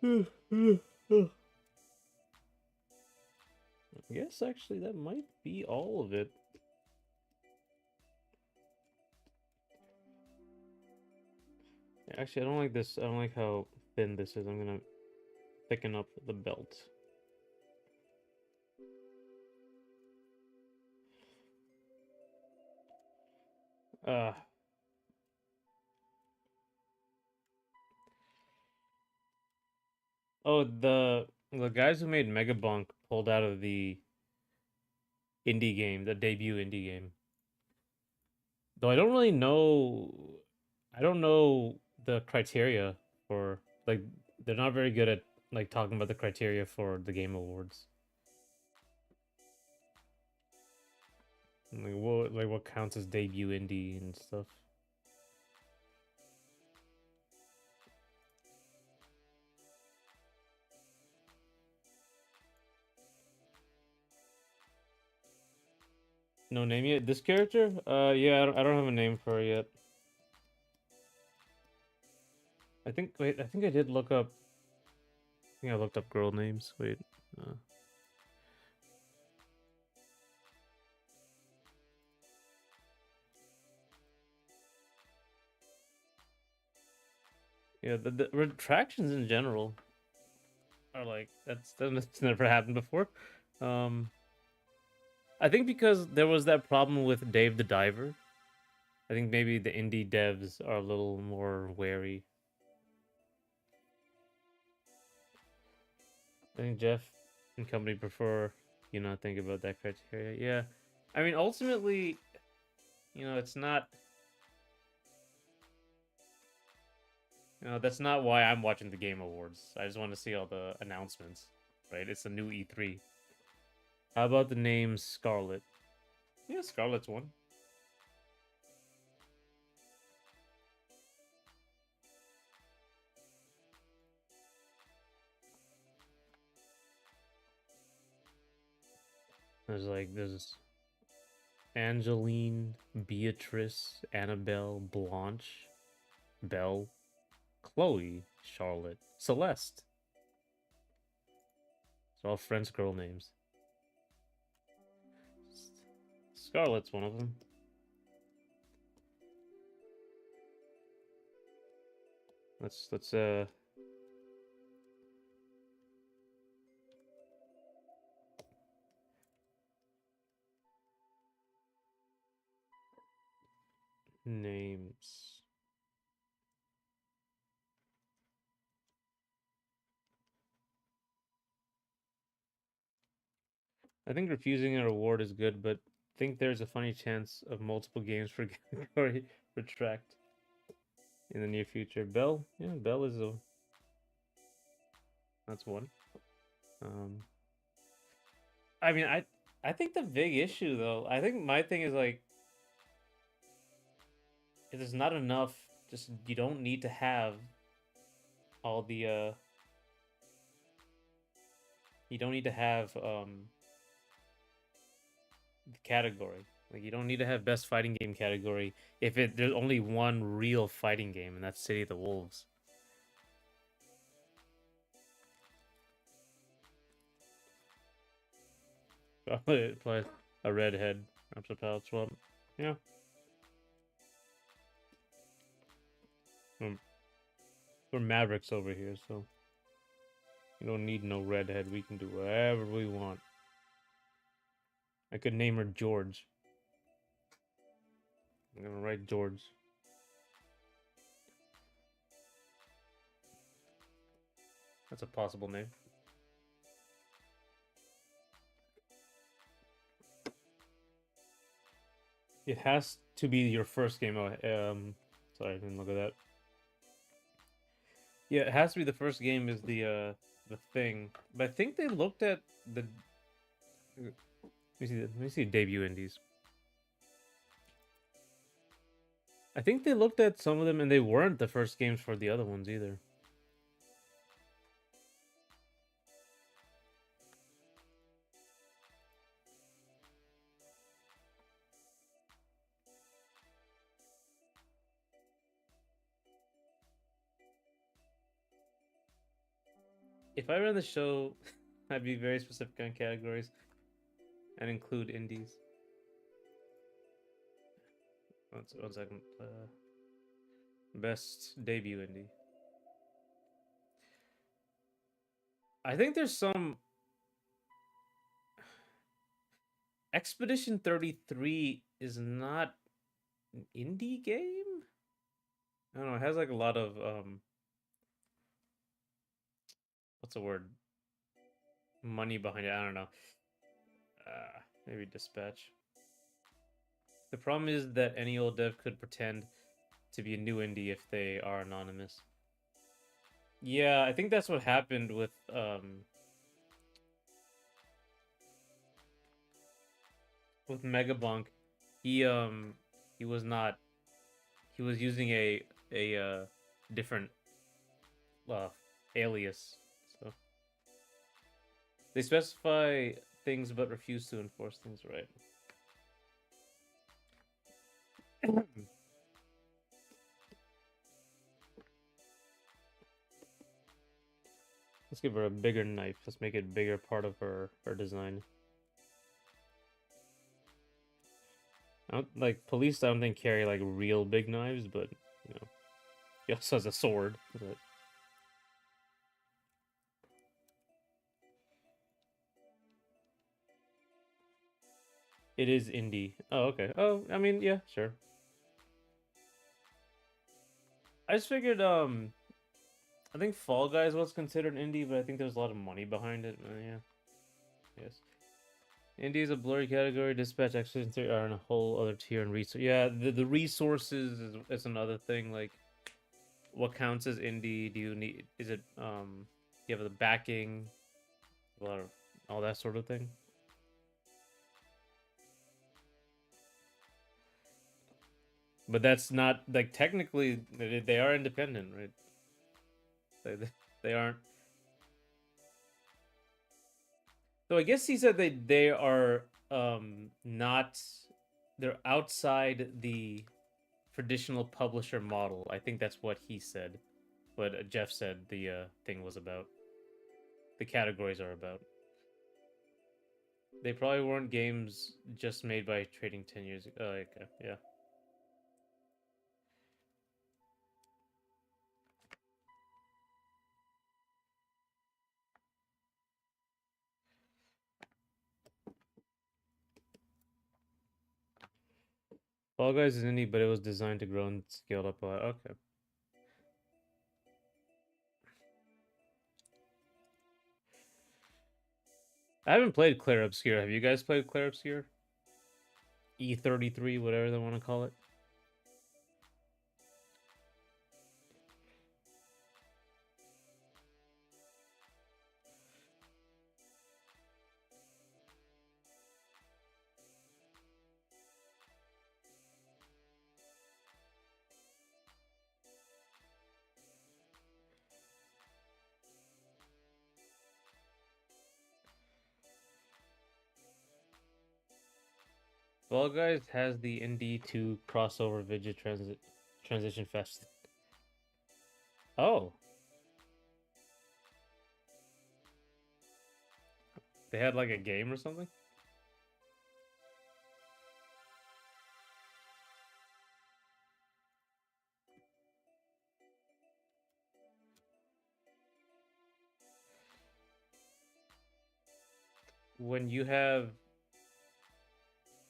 I guess actually that might be all of it. Actually, I don't like this. I don't like how thin this is. I'm gonna thicken up the belt. Uh oh, the guys who made Megabunk pulled out of the indie game, the debut indie game. Though I don't really know, I don't know the criteria for like they're not very good at like talking about the criteria for the Game Awards. Like what counts as debut indie and stuff. No name yet. This character? Yeah, I don't have a name for her yet. I think wait, I think I did look up. I think I looked up girl names. Wait. Uh, yeah, the retractions in general are like that's never happened before. Um, I think because there was that problem with Dave the Diver. I think maybe the indie devs are a little more wary. I think Jeff and company prefer you not think about that criteria. Yeah, I mean ultimately, it's not. That's not why I'm watching the Game Awards. I just want to see all the announcements. Right? It's a new E3. How about the name Scarlet? Yeah, Scarlet's one. There's Angeline, Beatrice, Annabelle, Blanche, Belle, Chloe, Charlotte, Celeste. It's all French girl names. Scarlet's one of them. Let's names. I think refusing a reward is good, but think there's a funny chance of multiple games for category retract in the near future. Bell, yeah, Bell is a that's one. Um, I mean, I think the big issue though, I think my thing is like, there's not enough. Just you don't need to have all the you don't need to have the category. Like you don't need to have best fighting game category if there's only one real fighting game, and that's City of the Wolves. Play a redhead, perhaps a palette swap. Yeah. We're Mavericks over here, so we don't need no redhead. We can do whatever we want. I could name her George. I'm gonna write George. That's a possible name. It has to be your first game. Oh, sorry, I didn't look at that. Yeah, it has to be the first game. Is the thing? But I think they looked at the. Let me see debut indies. I think they looked at some of them, and they weren't the first games for the other ones either. If I ran the show, I'd be very specific on categories and include indies. One second. Best debut indie. I think there's some Expedition 33 is not an indie game. I don't know. It has like a lot of what's the word? Money behind it. I don't know. Maybe Dispatch. The problem is that any old dev could pretend to be a new indie if they are anonymous. Yeah, I think that's what happened with Megabunk. He was not he was using a different alias. So they specify things but refuse to enforce things, right? Let's give her a bigger knife. Let's make it a bigger part of her design. I don't like police. I don't think carry like real big knives, but you know, he also has a sword. But... It is indie. Oh, okay. Oh, I mean, yeah, sure. I just figured, I think Fall Guys was considered indie, but I think there's a lot of money behind it. Yeah. Yes. Indie is a blurry category. Dispatch actually are in a whole other tier and resource. Yeah, the resources is another thing. Like, what counts as indie? Do you need? Is it you have the backing, a lot of all that sort of thing. But that's not like technically they are independent, right? They aren't. So I guess he said they are not, they're outside the traditional publisher model. I think that's what he said. But Jeff said the thing was about. The categories are about. They probably weren't games just made by trading 10 years ago. Oh, okay, yeah. Fall Guys is indie, but it was designed to grow and scaled up a lot. Okay. I haven't played Clair Obscur. Have you guys played Clair Obscur? E33, whatever they want to call it. Fall Guys has the ND2 crossover video transition fest. Oh, they had like a game or something? When you have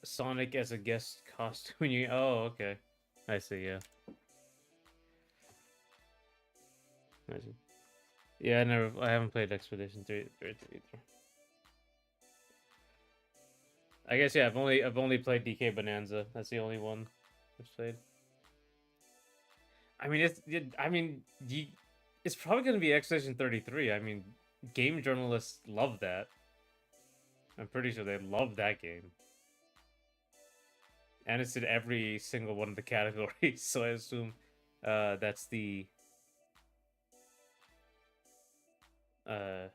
Sonic as a guest costume, when you okay. I see, yeah. I see. Yeah, I haven't played Expedition 3 either. I guess yeah, I've only played DK Bonanza. That's the only one I've played. I mean, it's probably gonna be Expedition 33. I mean, game journalists love that. I'm pretty sure they love that game. And it's in every single one of the categories, so I assume that's uh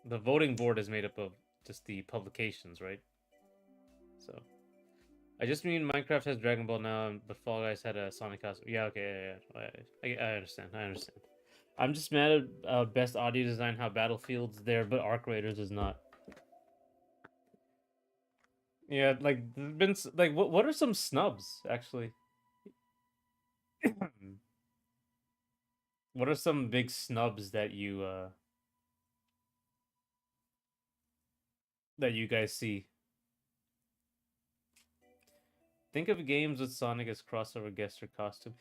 the voting board is made up of just the publications, right? So I just mean Minecraft has Dragon Ball now, but Fall Guys had a Sonic costume. Yeah, okay, yeah. I understand. I understand. I'm just mad at best audio design how Battlefield's there, but Arc Raiders is not. Yeah, like there's been like what are some snubs actually? What are some big snubs that you guys see? Think of games with Sonic as crossover guest or costume.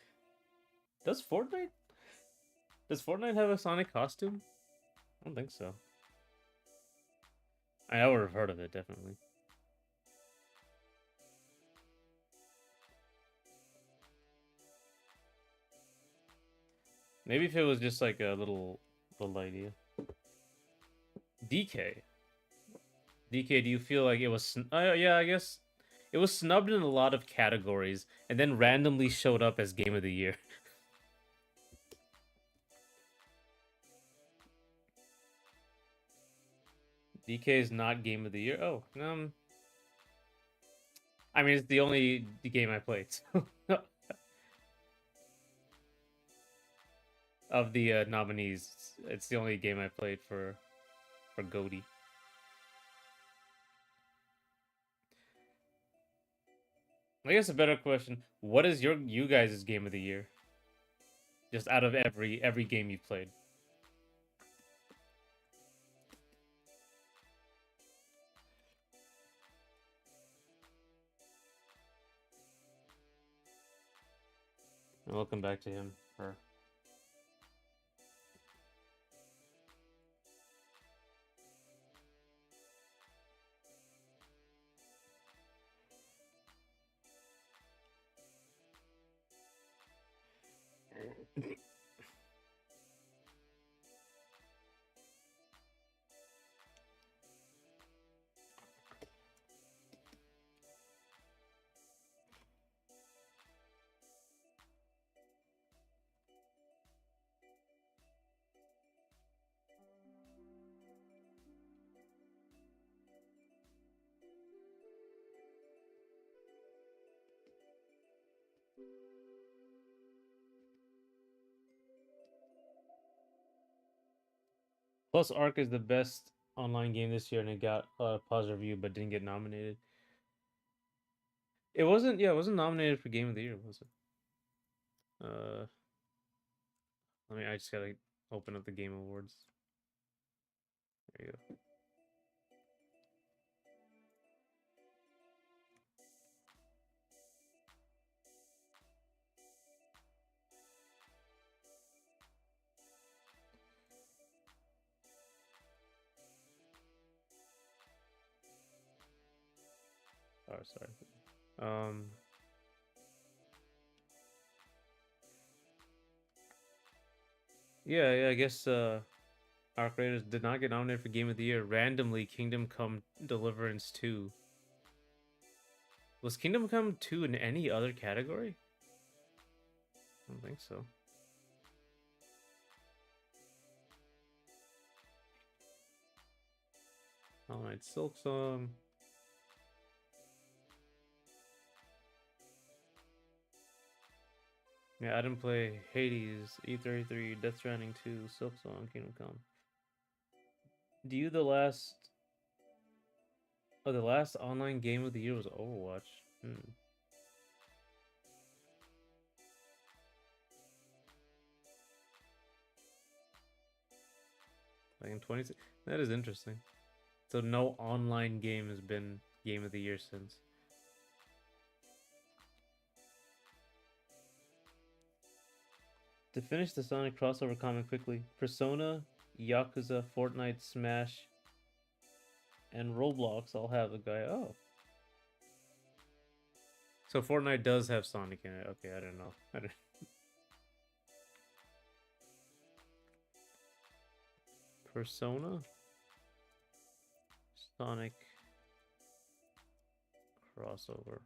Does Fortnite? Does Fortnite have a Sonic costume? I don't think so. I would have heard of it definitely. Maybe if it was just like a little idea. DK. DK, do you feel like it was? Yeah, I guess it was snubbed in a lot of categories, and then randomly showed up as Game of the Year. DK is not Game of the Year. Oh, I mean it's the only game I played of the nominees. It's the only game I played for GOTY. I guess a better question: what is you guys' Game of the Year? Just out of every game you've played. And we'll come back to him. Or Plus, Ark is the best online game this year, and it got a positive review, but didn't get nominated. It wasn't. Yeah, it wasn't nominated for Game of the Year, was it? Uh, I just gotta open up the Game Awards. There you go. Oh, sorry. Um, yeah, I guess Arc Raiders did not get nominated for Game of the Year. Randomly, Kingdom Come Deliverance 2. Was Kingdom Come 2 in any other category? I don't think so. Alright, Silk Song. Yeah, I didn't play Hades, E33, Death Stranding 2, Silk Song, Kingdom Come. Do you the last... Oh, the last online game of the year was Overwatch. Like in 20... That is interesting. So no online game has been game of the year since. To finish the Sonic crossover comment quickly, Persona, Yakuza, Fortnite, Smash, and Roblox all have a guy. Oh. So Fortnite does have Sonic in it. Okay, I don't know. Persona, Sonic crossover.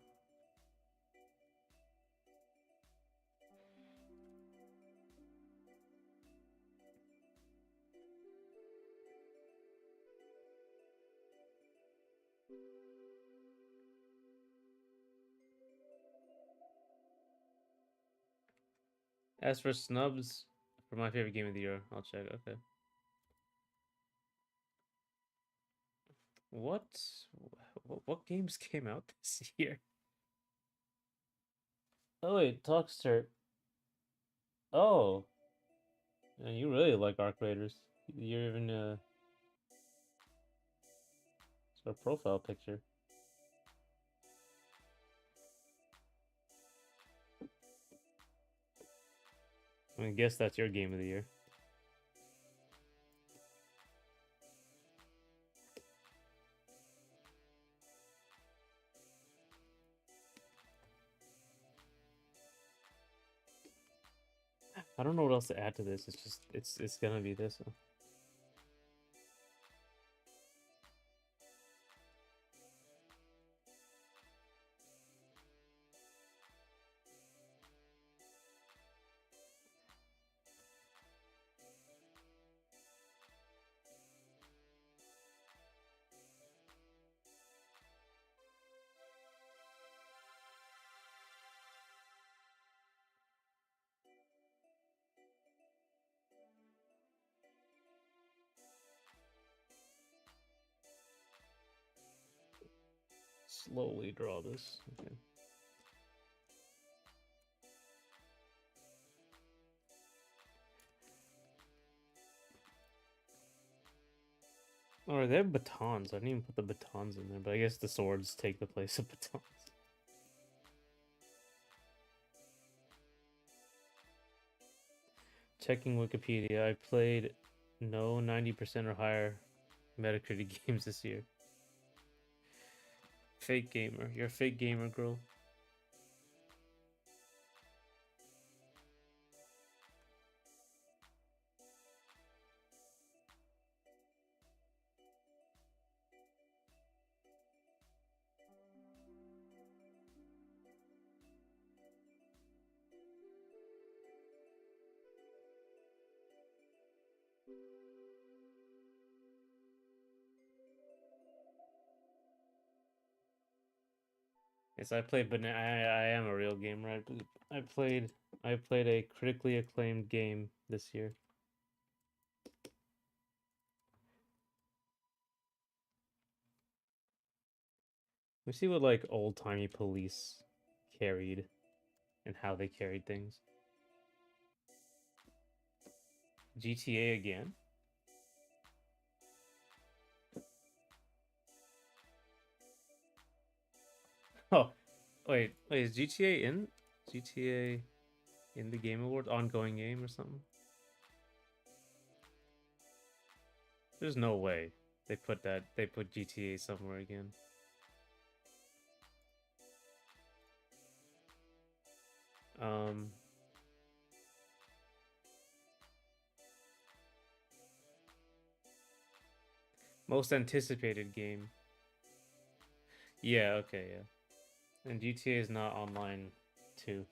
As for snubs for my favorite game of the year, I'll check. Okay. What? What games came out this year? Oh wait, Talkster. Oh, man, you really like Arc Raiders. You're even sort of profile picture. I guess that's your game of the year. I don't know what else to add to this. It's just it's gonna be this one. Slowly draw this. Okay. Alright, they have batons. I didn't even put the batons in there, but I guess the swords take the place of batons. Checking Wikipedia, I played no 90% or higher Metacritic games this year. Fake gamer. You're a fake gamer, girl. Yes, I played, but I am a real gamer. I played a critically acclaimed game this year. We see what like old timey police carried and how they carried things. GTA again. Oh, wait, is GTA in the Game Awards ongoing game or something? There's no way they put GTA somewhere again. Um, Most anticipated game. Yeah, okay, yeah. And GTA is not online too.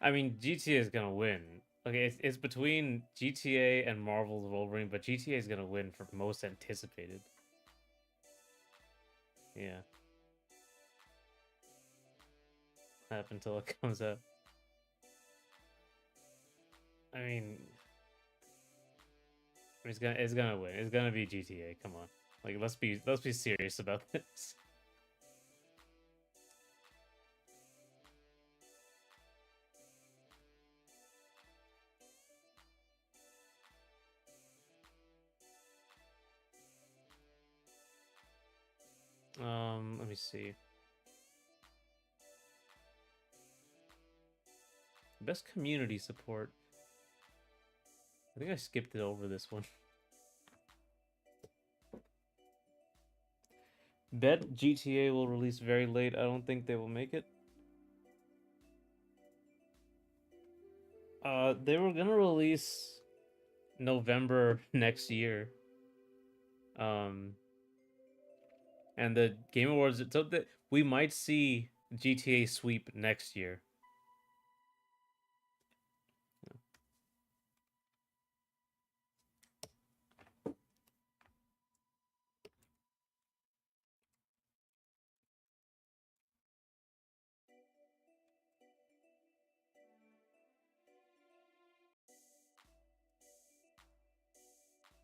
I mean, GTA is gonna win. Okay, it's between GTA and Marvel's Wolverine, but GTA is gonna win for most anticipated. Yeah, up until it comes out. I mean, it's gonna win. It's gonna be GTA. Come on, like let's be serious about this. Let me see. Best community support. I think I skipped it over this one. Bet GTA will release very late. I don't think they will make it. They were gonna release November next year. Um, and the Game Awards. So that we might see GTA sweep next year.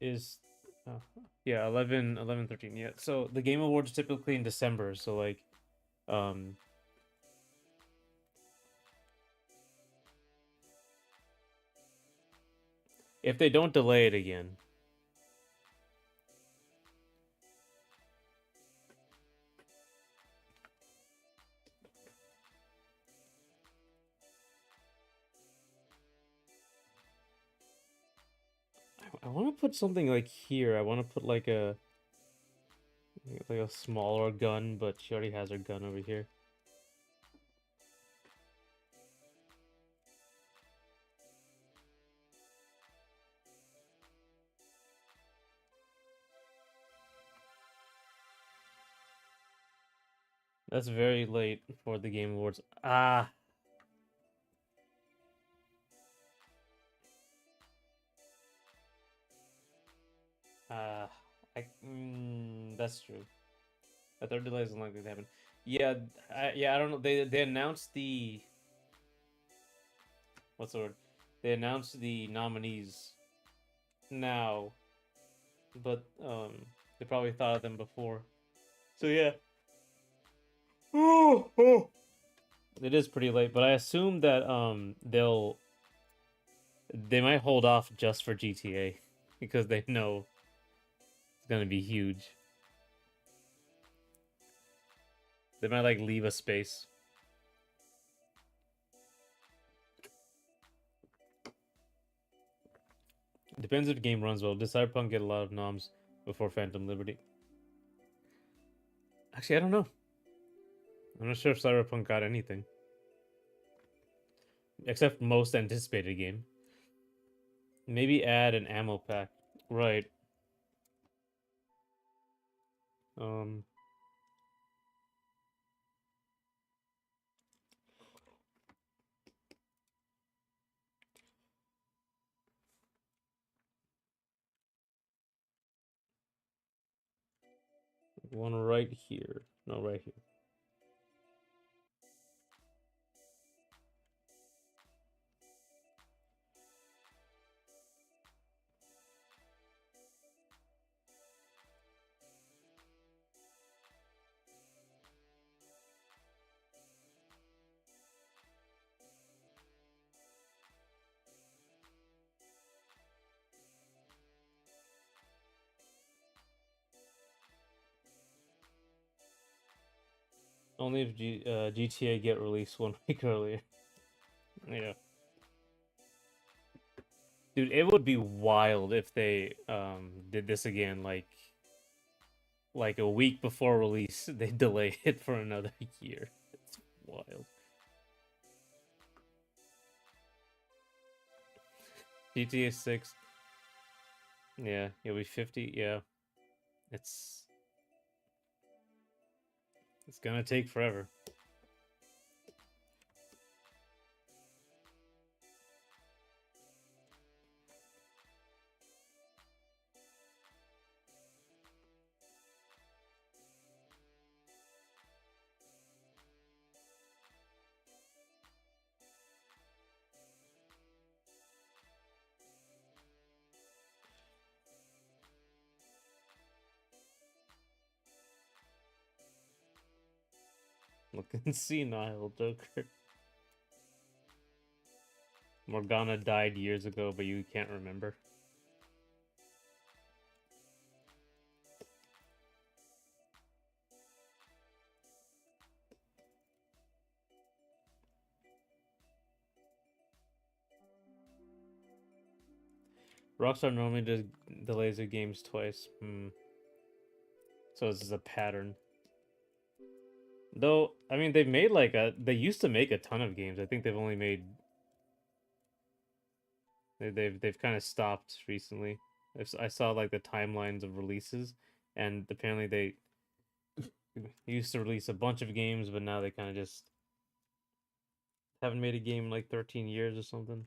Is yeah, 11, 13. Yeah. So the Game Awards typically in December. So like, um, if they don't delay it again, I want to put something like here. I want to put like a smaller gun, but she already has her gun over here. That's very late for the Game Awards. Ah, that's true. A third delay is unlikely to happen. Yeah, I don't know. They announced the what's the word? They announced the nominees now, but they probably thought of them before. So yeah. It is pretty late, but I assume that they might hold off just for GTA because they know it's gonna be huge. They might like leave a space. It depends if the game runs well. Did Cyberpunk get a lot of noms before Phantom Liberty? Actually, I don't know. I'm not sure if Cyberpunk got anything except most anticipated game. Maybe add an ammo pack. Right. Um. One right here. No, right here. Only if GTA get released 1 week earlier. Yeah. Dude, it would be wild if they did this again, like a week before release. They delay it for another year. It's wild. GTA 6, yeah, it'll be 50. Yeah, it's it's gonna take forever. Looking senile, Joker. Morgana died years ago, but you can't remember. Rockstar normally does delays their games twice. So this is a pattern. Though, I mean, they've made they used to make a ton of games. I think they've only made they've kind of stopped recently. I saw like the timelines of releases, and apparently they used to release a bunch of games, but now they kind of just haven't made a game in like 13 years or something.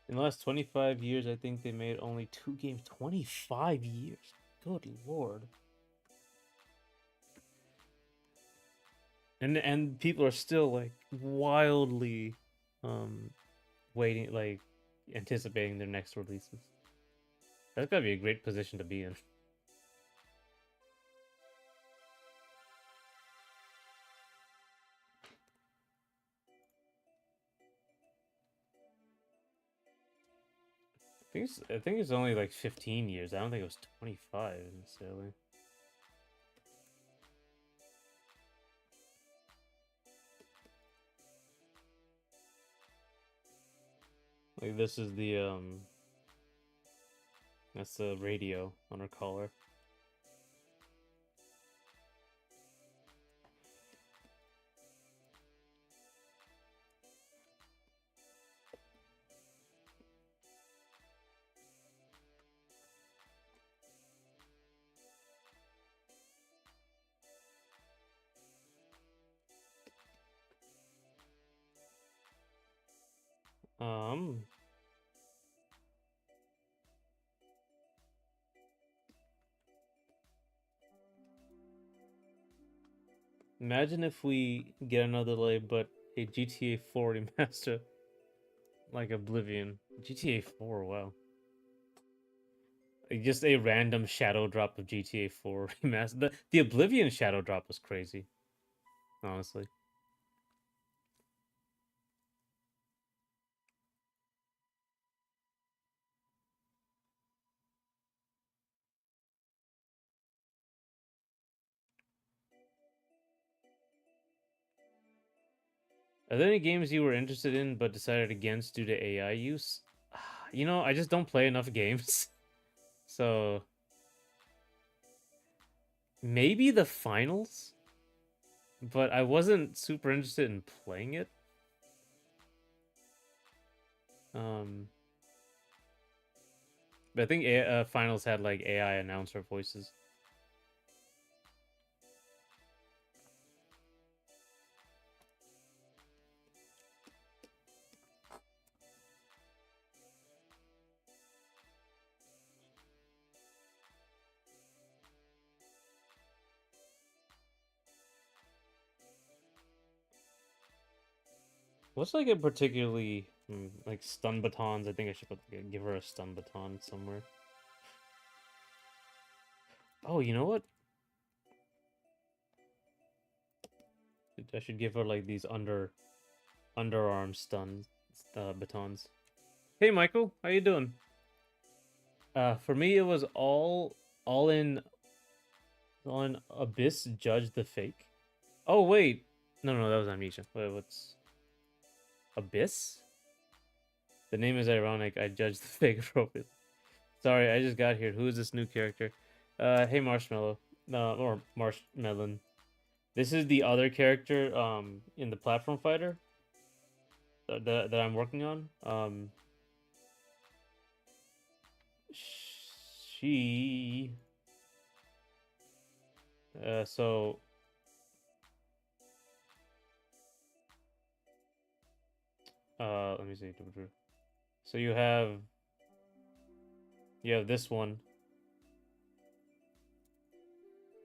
In the last 25 years, I think they made only 2 games. 25 years. Good lord. And people are still like wildly waiting, like anticipating their next releases. That's gotta be a great position to be in. I think it's only like 15 years. I don't think it was 25 necessarily. Like this is that's the radio on her collar. Um, Imagine if we get another delay, but a GTA 4 remaster like Oblivion. GTA 4, wow. Like, just a random shadow drop of GTA 4 remaster. The Oblivion shadow drop was crazy, honestly. Are there any games you were interested in but decided against due to AI use? You know, I just don't play enough games. So maybe the finals, but I wasn't super interested in playing it. Um, but I think finals had like AI announcer voices. What's like a particularly like stun batons? I think I should give her a stun baton somewhere. Oh, you know what? I should give her like these underarm stun batons. Hey, Michael, how you doing? For me, it was all in Abyss. Judge the fake. Oh wait, no, that was Amnesia. Wait, what's Abyss? The name is ironic. I judged the fake appropriately. Sorry, I just got here. Who is this new character? Hey Marshmallow, or Marshmelon. This is the other character in the platform fighter that I'm working on. She so let me see. So you have this one,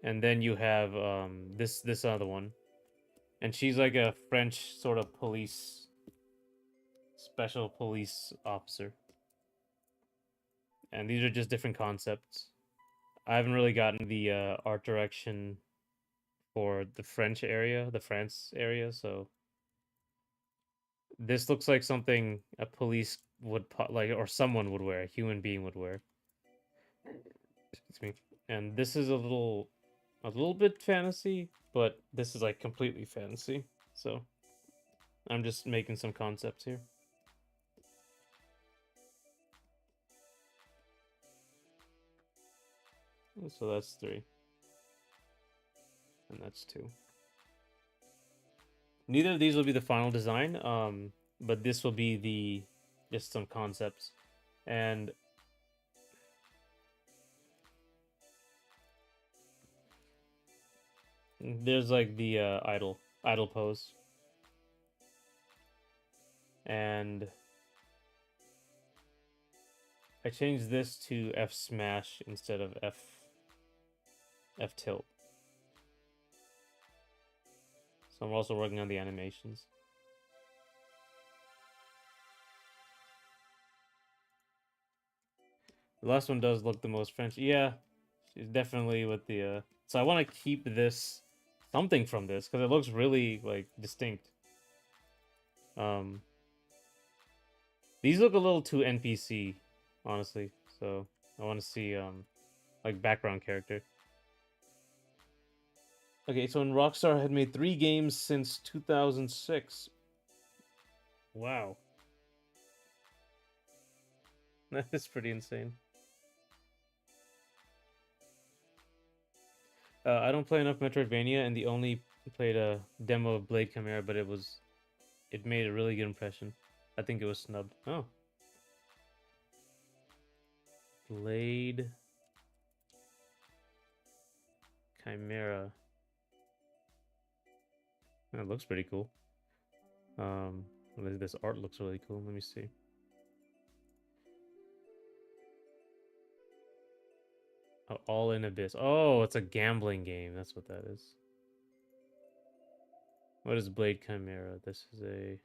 and then you have this other one, and she's like a French sort of special police officer, and these are just different concepts. I haven't really gotten the art direction for the France area, so this looks like something a police would like, or someone would wear, a human being would wear. Excuse me. And this is a little bit fantasy, but this is like completely fantasy. So I'm just making some concepts here. So that's 3, and that's 2. Neither of these will be the final design, but this will be the just some concepts, and there's like the idle pose, and I changed this to F smash instead of F tilt. So I'm also working on the animations. The last one does look the most French. Yeah, she's definitely with the. So I want to keep this something from this because it looks really like distinct. Um, these look a little too NPC, honestly. So I want to see like background character. Okay, so when Rockstar had made 3 games since 2006. Wow, that is pretty insane. I don't play enough Metroidvania, and the only played a demo of Blade Chimera, but it made a really good impression. I think it was snubbed. Oh, Blade Chimera. That looks pretty cool. This art looks really cool. Let me see. Oh, All in Abyss. Oh, it's a gambling game. That's what that is. What is Blade Chimera? This is a.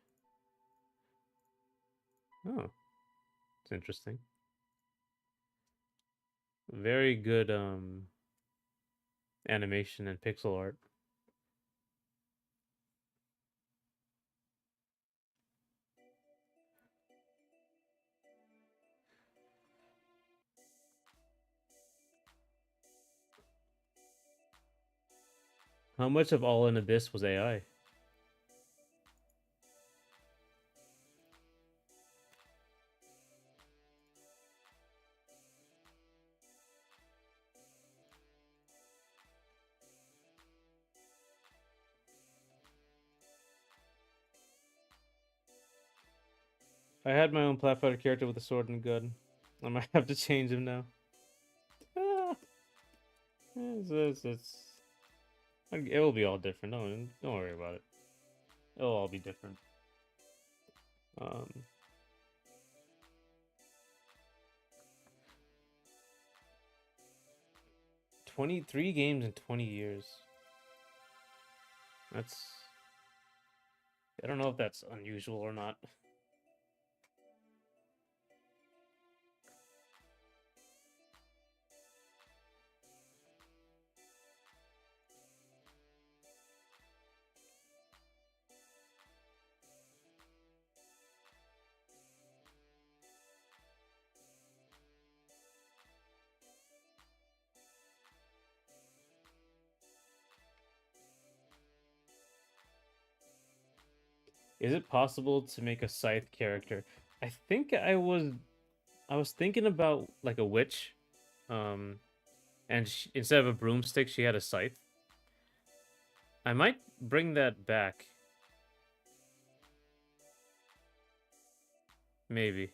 Oh, it's interesting. Very good animation and pixel art. How much of All in Abyss was AI? I had my own platformer character with a sword and gun. I might have to change him now. Ah, it will be all different. Don't worry about it. It'll all be different. Um, 23 games in 20 years. That's I don't know if that's unusual or not. Is it possible to make a scythe character? I think I was thinking about like a witch, um, and instead of a broomstick, she had a scythe. I might bring that back, maybe,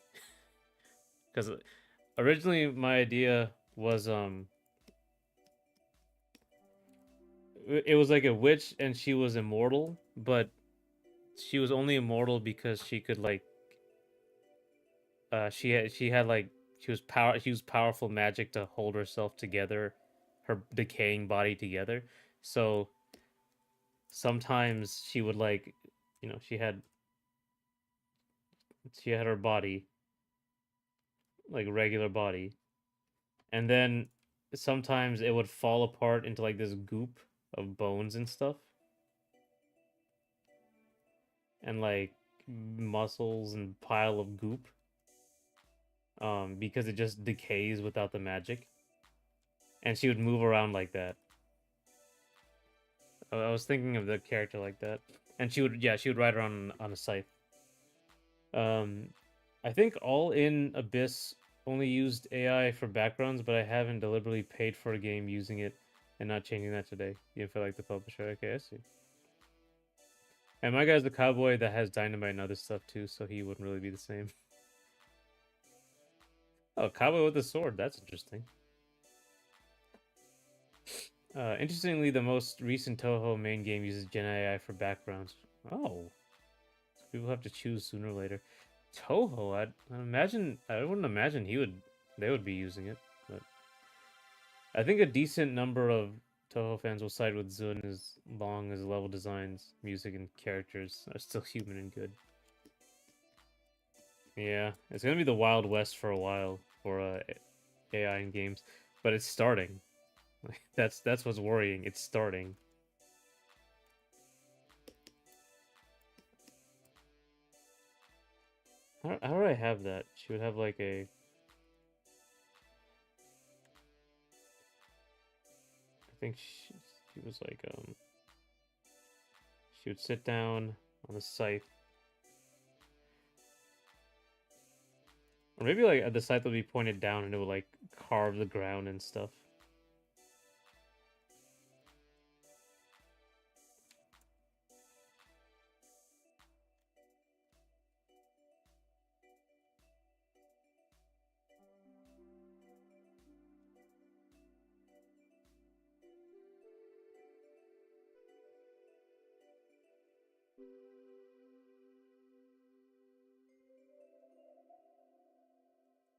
because originally my idea was it was like a witch and she was immortal, but she was only immortal because she could like she had like she used powerful magic to hold herself together, her decaying body together. So sometimes she would like, you know, she had her body, like regular body, and then sometimes it would fall apart into like this goop of bones and stuff, and like muscles and pile of goop, because it just decays without the magic, and she would move around like that. I was thinking of the character like that, and she would ride around on a scythe. Um, I think All In Abyss only used AI for backgrounds, but I haven't deliberately paid for a game using it and not changing that today. You feel like the publisher? Okay, I see. And my guy's the cowboy that has dynamite and other stuff too, so he wouldn't really be the same. Oh, cowboy with a sword. That's interesting. Interestingly, the most recent Toho main game uses Gen AI for backgrounds. Oh, so people have to choose sooner or later. Toho, I wouldn't imagine they would be using it, but I think a decent number of Toho fans will side with Zun as long as level designs, music, and characters are still human and good. Yeah, it's gonna be the Wild West for a while for AI in games, but it's starting. That's what's worrying. It's starting. How do I have that? She would have like a. I think she was like she would sit down on the scythe, or maybe like the scythe would be pointed down and it would like carve the ground and stuff.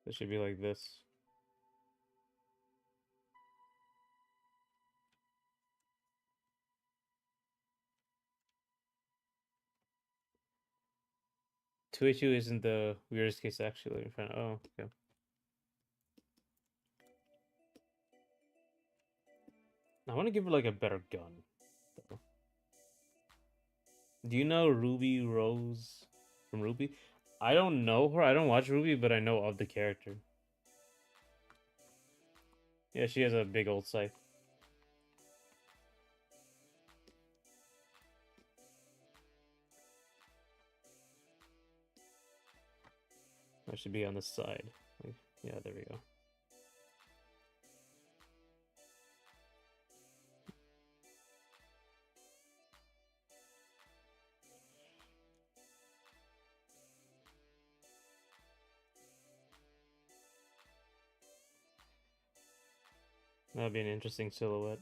It should be like this. Tuichu isn't the weirdest case actually. Let me find. Oh, okay. I want to give her like a better gun. Though. Do you know Ruby Rose from Ruby? I don't know her. I don't watch Ruby, but I know of the character. Yeah, she has a big old scythe. That should be on the side. Yeah, there we go. That'd be an interesting silhouette.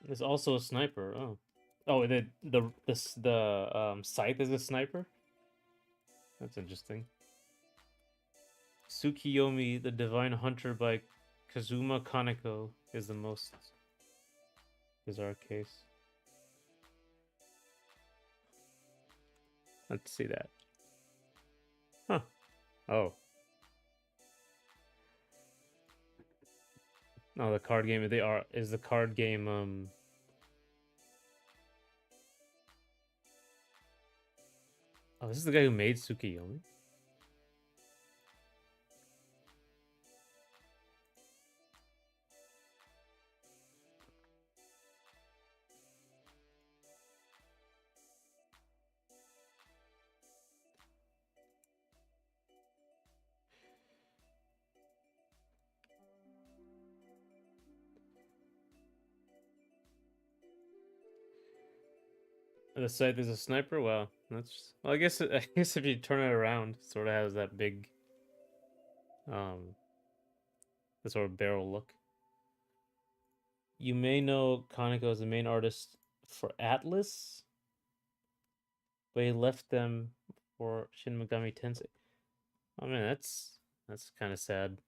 There's also a sniper. Oh, oh, the scythe is a sniper. That's interesting. Tsukiyomi, the Divine Hunter by Kazuma Kaneko, is the most bizarre case. Let's see that. Huh. Oh. Oh, the card game. They are is the card game. Oh, this is the guy who made Tsukiyomi. The side there's a sniper. Wow, that's well. I guess if you turn it around, it sort of has that big, um, the sort of barrel look. You may know Kaneko as the main artist for Atlas, but he left them for Shin Megami Tensei. Oh man, that's kind of sad.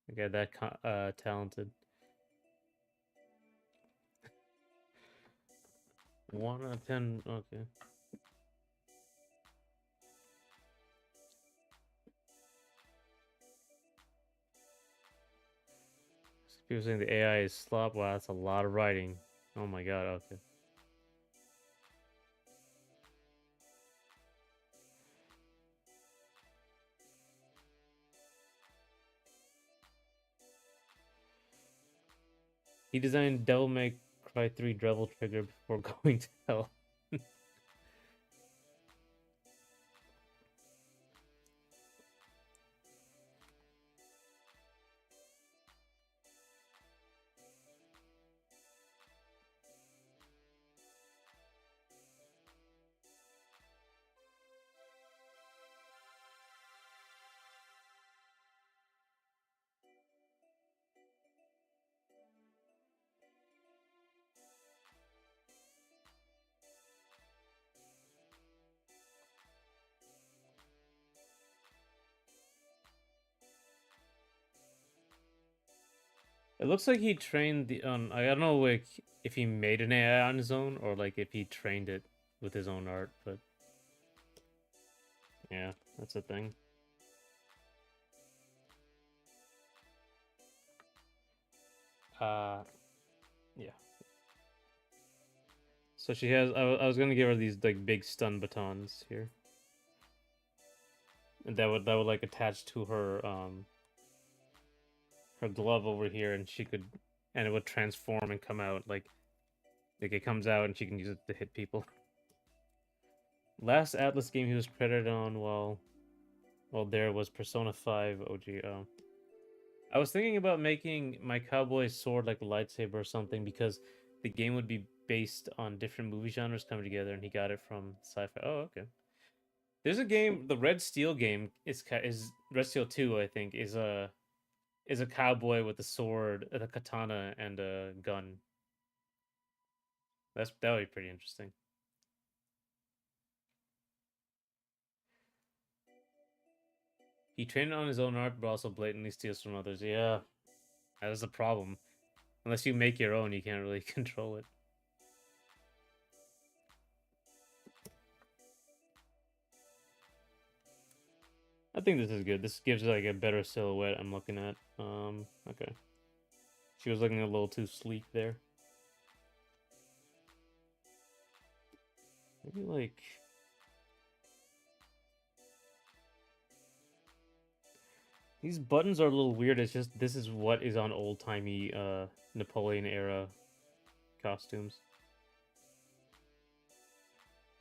A guy that talented. 1 out of 10. Okay. People saying the AI is slop. Wow, that's a lot of writing. Oh my god. Okay. He designed Devil May Cry 3 Devil Trigger before going to hell. It looks like he trained the I don't know like if he made an AI on his own or like if he trained it with his own art, but yeah, that's a thing. Uh yeah. So she has I was gonna give her these like big stun batons here. And that would like attach to her glove over here and she could and it would transform and come out like it comes out and she can use it to hit people. Last Atlas game he was credited on while there was Persona 5 OGO. I was thinking about making my cowboy sword like a lightsaber or something because the game would be based on different movie genres coming together, and he got it from sci-fi. Oh, okay. There's a game, the Red Steel game is Red Steel 2, I think, is a cowboy with a sword, a katana, and a gun. That would be pretty interesting. He trained on his own art, but also blatantly steals from others. Yeah, that is a problem. Unless you make your own, you can't really control it. I think this is good. This gives like a better silhouette I'm looking at. Okay. She was looking a little too sleek there. Maybe like these buttons are a little weird. It's just this is what is on old-timey Napoleon era costumes.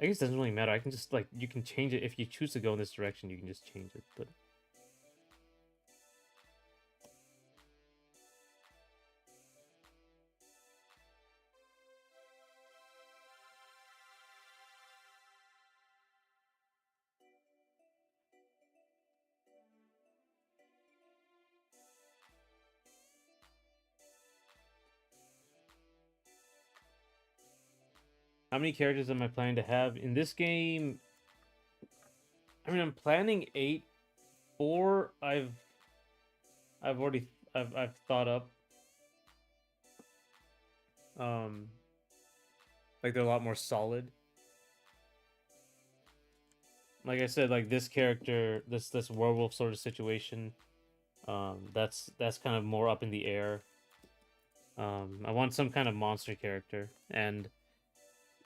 I guess it doesn't really matter. I can just like you can change it if you choose to go in this direction, you can just change it, but how many characters am I planning to have in this game? I mean, I'm planning 8 Four, I've already I've thought up. Um, like they're a lot more solid. Like I said, like this character, this werewolf sort of situation. That's kind of more up in the air. I want some kind of monster character, and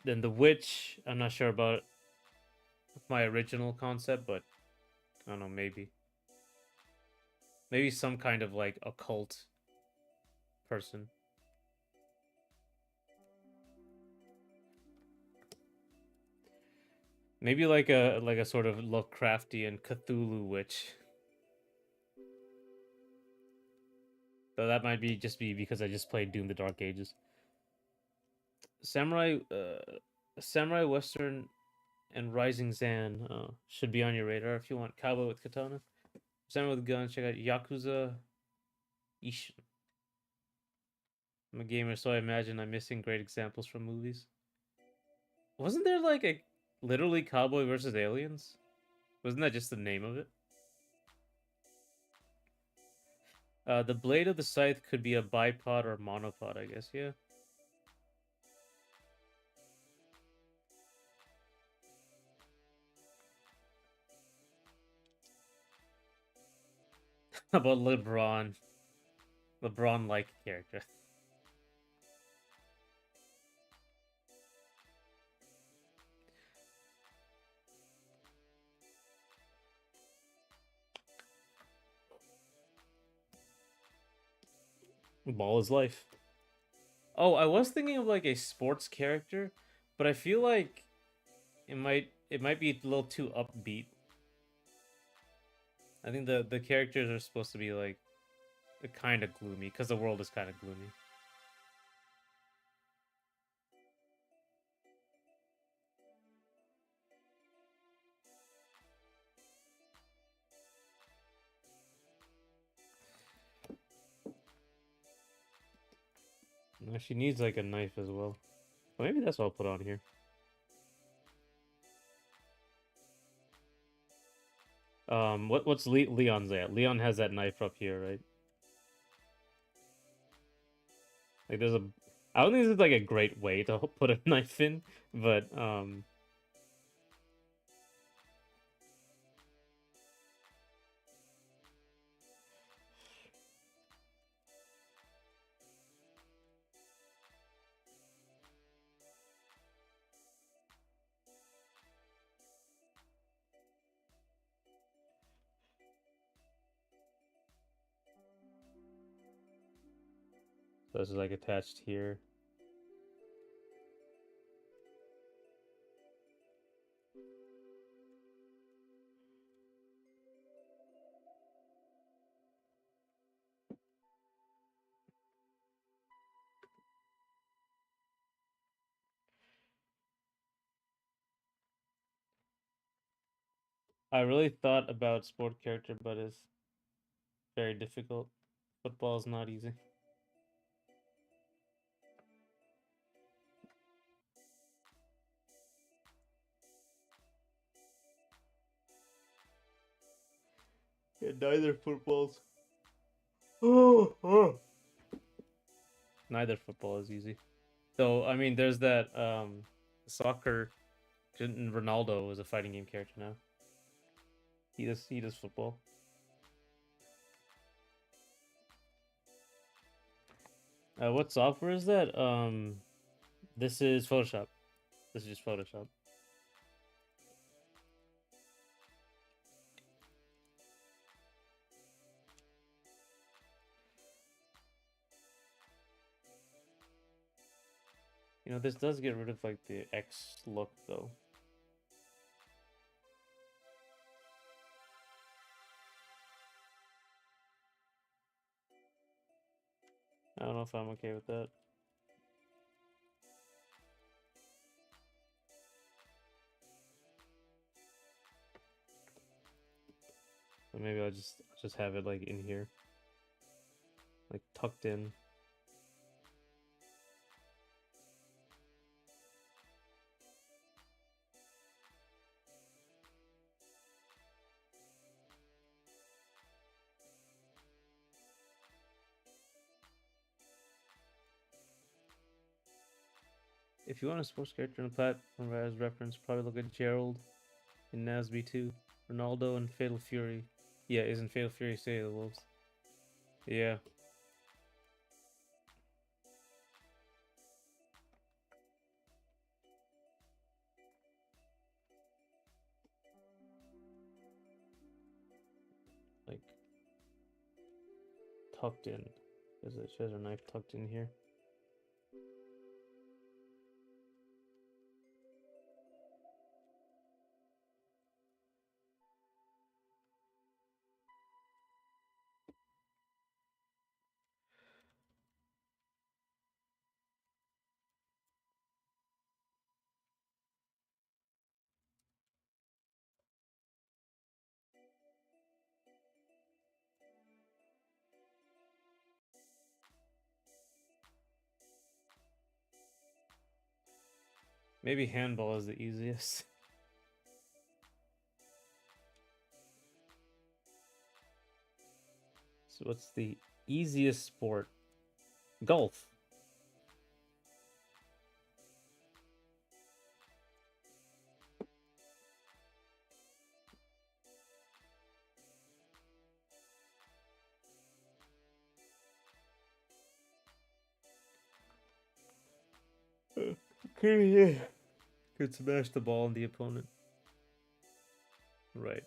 then the witch. I'm not sure about my original concept, but I don't know. Maybe some kind of like occult person. Maybe like a sort of Lovecraftian Cthulhu witch. Though that might be just be because I just played Doom: The Dark Ages. Samurai, Samurai Western and Rising Zan should be on your radar if you want cowboy with katana. Samurai with gun. Check out Yakuza Ishin. I'm a gamer, so I imagine I'm missing great examples from movies. Wasn't there like a literally cowboy versus aliens? Wasn't that just the name of it? The blade of the scythe could be a bipod or monopod, I guess. Yeah. How about LeBron? LeBron-like character. Ball is life. Oh, I was thinking of like a sports character, but I feel like it might be a little too upbeat. I think the characters are supposed to be like kind of gloomy because the world is kind of gloomy. No, she needs like a knife as well. Well, maybe that's what I'll put on here. What's Leon's at? Leon has that knife up here, right? Like there's a I don't think this is like a great way to put a knife in, but so this is like attached here. I really thought about sport character, but it's very difficult. Football is not easy. Yeah, neither footballs. Neither football is easy. Though I mean, there's that soccer. Ronaldo is a fighting game character now. He does football. What software is that? This is Photoshop. This is just Photoshop. You know, this does get rid of like the X look though. I don't know if I'm okay with that. But maybe I'll just have it like in here, like tucked in. If you want a sports character in a platform as reference, probably look at Gerald in Nasby 2, Ronaldo in Fatal Fury. Yeah, isn't Fatal Fury City of the Wolves? Yeah. Like, tucked in. She has her knife tucked in here. Maybe handball is the easiest. So what's the easiest sport? Golf. Okay, yeah. Could smash the ball on the opponent. Right.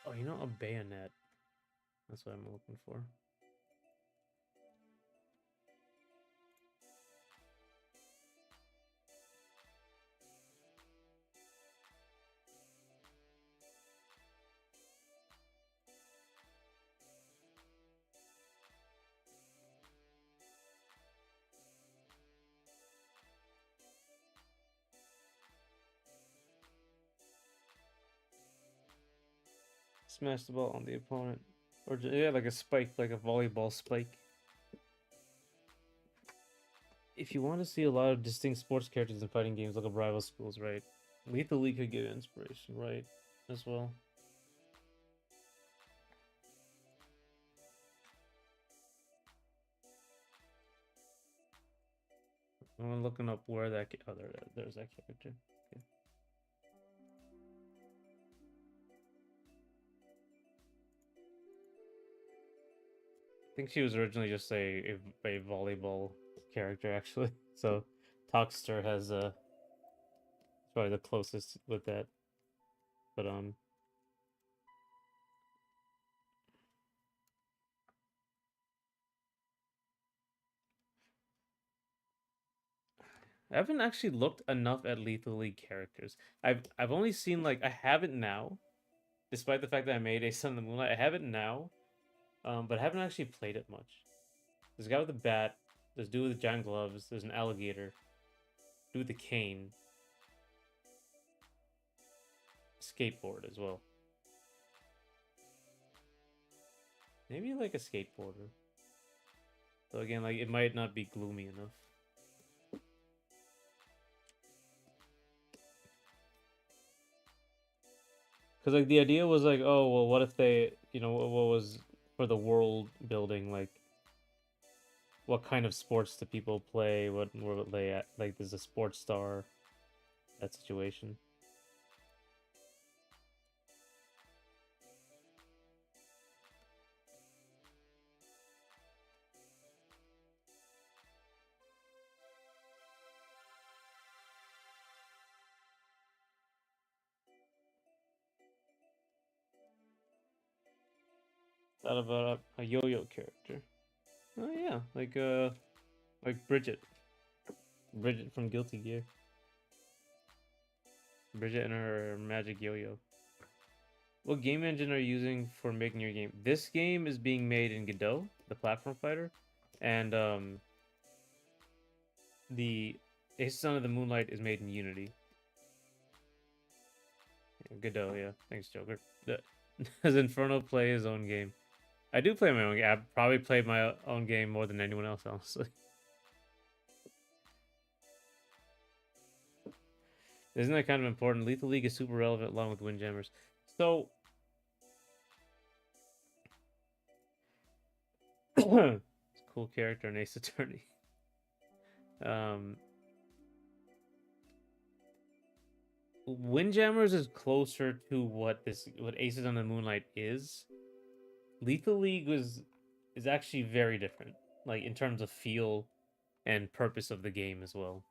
Oh, you know, a bayonet. That's what I'm looking for. Smash the ball on the opponent. Or, yeah, like a spike, like a volleyball spike. If you want to see a lot of distinct sports characters in fighting games, look up Rival Schools, right? Lethal League could give inspiration, right? As well. I'm looking up where that. Oh, there's that character. Okay. I think she was originally just a volleyball character, actually. So, Toxter has probably the closest with that. But I haven't actually looked enough at Lethal League characters. I've only seen like I have it now, despite the fact that I made a Sun of the Moonlight. I have it now, but I haven't actually played it much. There's a guy with a bat. There's a dude with giant gloves. There's an alligator. Dude with a cane. Skateboard as well. Maybe like a skateboarder. So again, like it might not be gloomy enough. Because like the idea was like, oh well, what if they, what was for the world building, like what kind of sports do people play? What were they at? Like there's a sports star, that situation. Thought about a yo-yo character. Oh yeah, like Bridget. Bridget from Guilty Gear. Bridget and her magic yo-yo. What game engine are you using for making your game? This game is being made in Godot, the platform fighter, and the Ace Son of the Moonlight is made in Unity. Yeah, Godot, yeah. Thanks, Joker. Does Inferno play his own game? I do play my own game. I probably play my own game more than anyone else, honestly. Isn't that kind of important? Lethal League is super relevant along with Windjammers. So, cool character in Ace Attorney. Windjammers is closer to what Aces on the Moonlight is. Lethal League is actually very different, like in terms of feel and purpose of the game as well.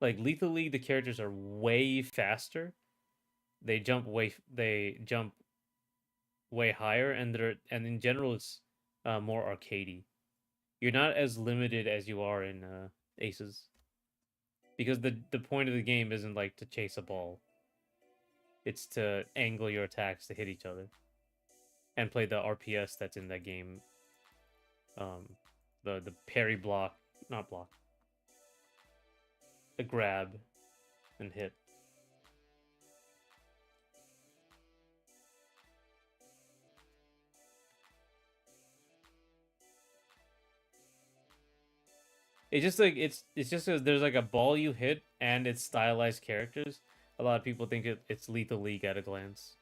Like Lethal League, the characters are way faster. They jump way higher, and in general it's more arcadey. You're not as limited as you are in Aces, because the point of the game isn't like to chase a ball. It's to angle your attacks to hit each other and play the RPS that's in that game. The parry block, not block, the grab and hit. It's just like it's just there's like a ball you hit and it's stylized characters. A lot of people think it's Lethal League at a glance.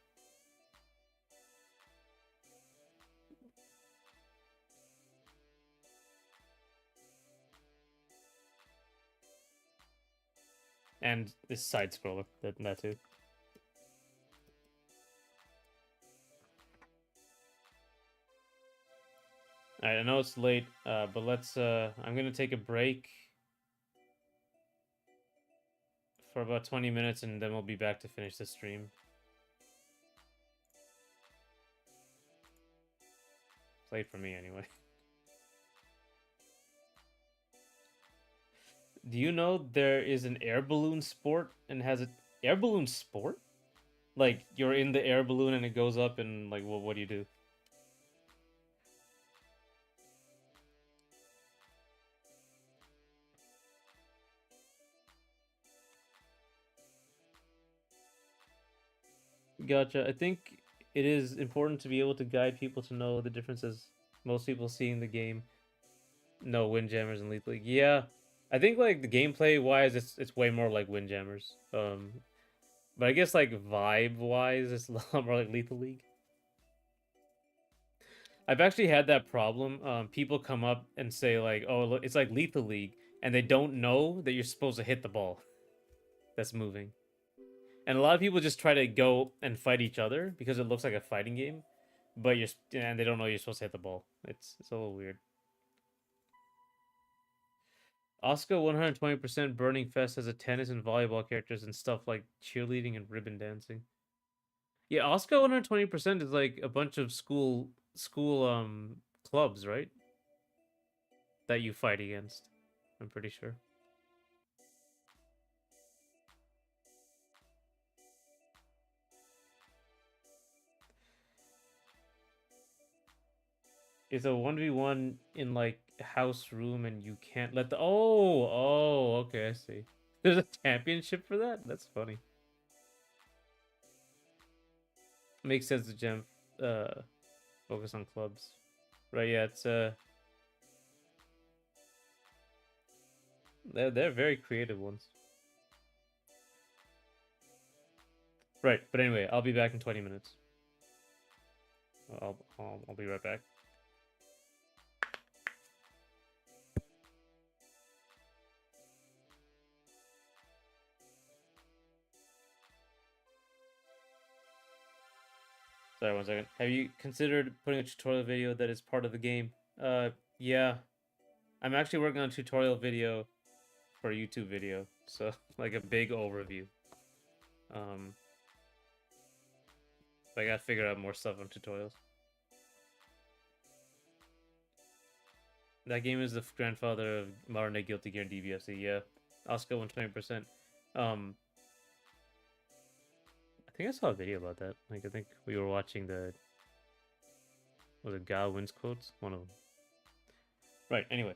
And this side scroller, that too. Alright, I know it's late, but let's I'm gonna take a break for about 20 minutes and then we'll be back to finish the stream. It's late for me anyway. Do you know there is an air balloon sport and has an air balloon sport? Like you're in the air balloon and it goes up and like what do you do? Gotcha. I think it is important to be able to guide people to know the differences. Most people seeing the game know Windjammers and Lethal League. Yeah, I think like the gameplay wise, it's way more like Windjammers. But I guess like vibe wise, it's a lot more like Lethal League. I've actually had that problem. People come up and say like, "Oh, look, it's like Lethal League," and they don't know that you're supposed to hit the ball that's moving. And a lot of people just try to go and fight each other because it looks like a fighting game, but and they don't know you're supposed to hit the ball. It's a little weird. Oscar 120% Burning Fest has a tennis and volleyball characters and stuff like cheerleading and ribbon dancing. Yeah, Oscar 120% is like a bunch of school clubs, right? That you fight against. I'm pretty sure. It's a 1v1 in like house room and you can't let the okay, I see. There's a championship for that? That's funny. Makes sense to Gem focus on clubs. Right, yeah, it's they're very creative ones. Right, but anyway, I'll be back in 20 minutes. I'll be right back. Sorry, 1 second. Have you considered putting a tutorial video that is part of the game? Yeah. I'm actually working on a tutorial video for a YouTube video, so like a big overview. But I gotta figure out more stuff on tutorials. That game is the grandfather of modern day Guilty Gear and DBFZ. Yeah, Oscar 120%. I think I saw a video about that. Like I think we were watching was it Gal Wins quotes? One of them. Right. Anyway.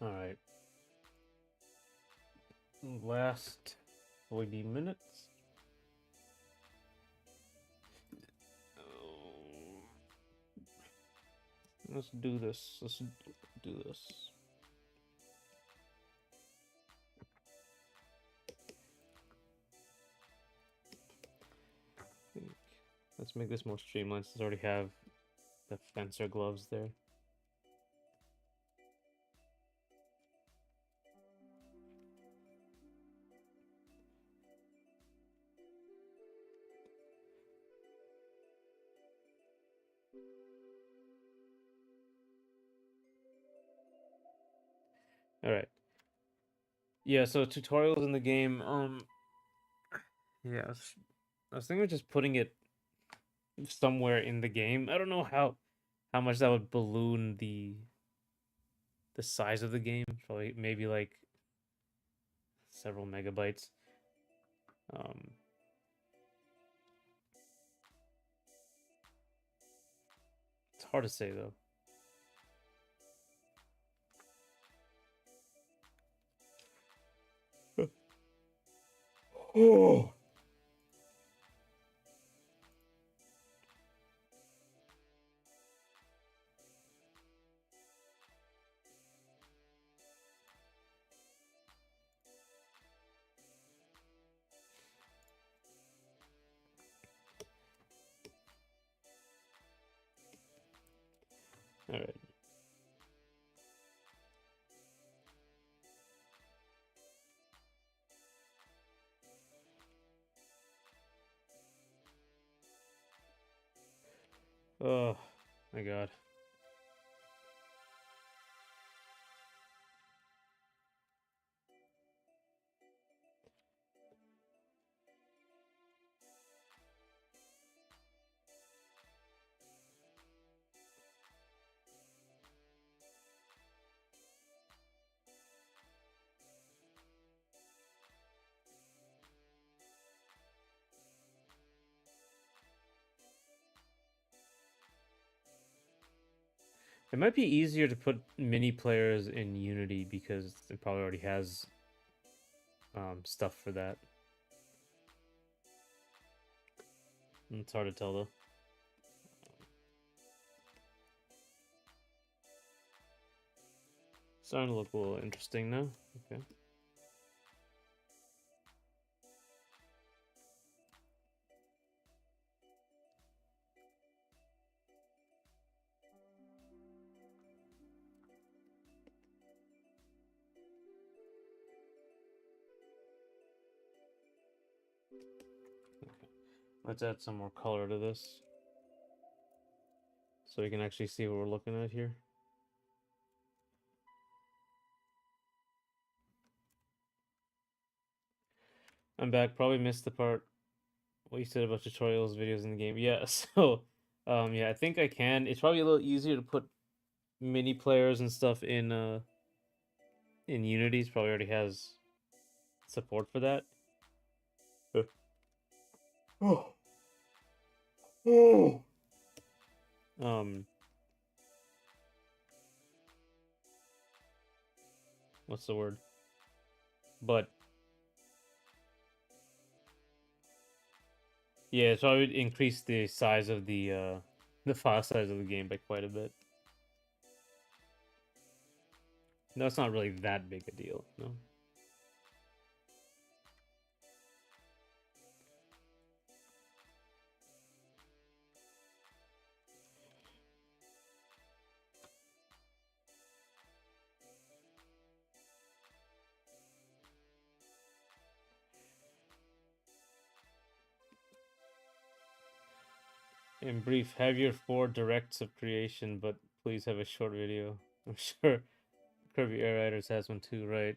All right. Last 40 minutes. Oh, let's do this. Let's do this. Let's make this more streamlined since I already have the fencer gloves there. All right. Yeah, so tutorials in the game. Yeah, I was thinking of just putting it somewhere in the game. I don't know how much that would balloon the size of the game. Probably maybe like several megabytes. Um, it's hard to say though. Oh. All right. Oh my god. It might be easier to put mini players in Unity because it probably already has stuff for that. It's hard to tell though. Starting to look a little interesting now. Okay. Let's add some more color to this so we can actually see what we're looking at here. I'm back. Probably missed the part what you said about tutorials, videos in the game. Yeah, so yeah, I think I can. It's probably a little easier to put mini players and stuff in Unity. It probably already has support for that. Oh. Oh. Um what's the word? But yeah, so I would increase the size of the file size of the game by quite a bit. No, it's not really that big a deal, no. In brief, have your 4 directs of creation, but please have a short video. I'm sure Kirby Air Riders has one too, right?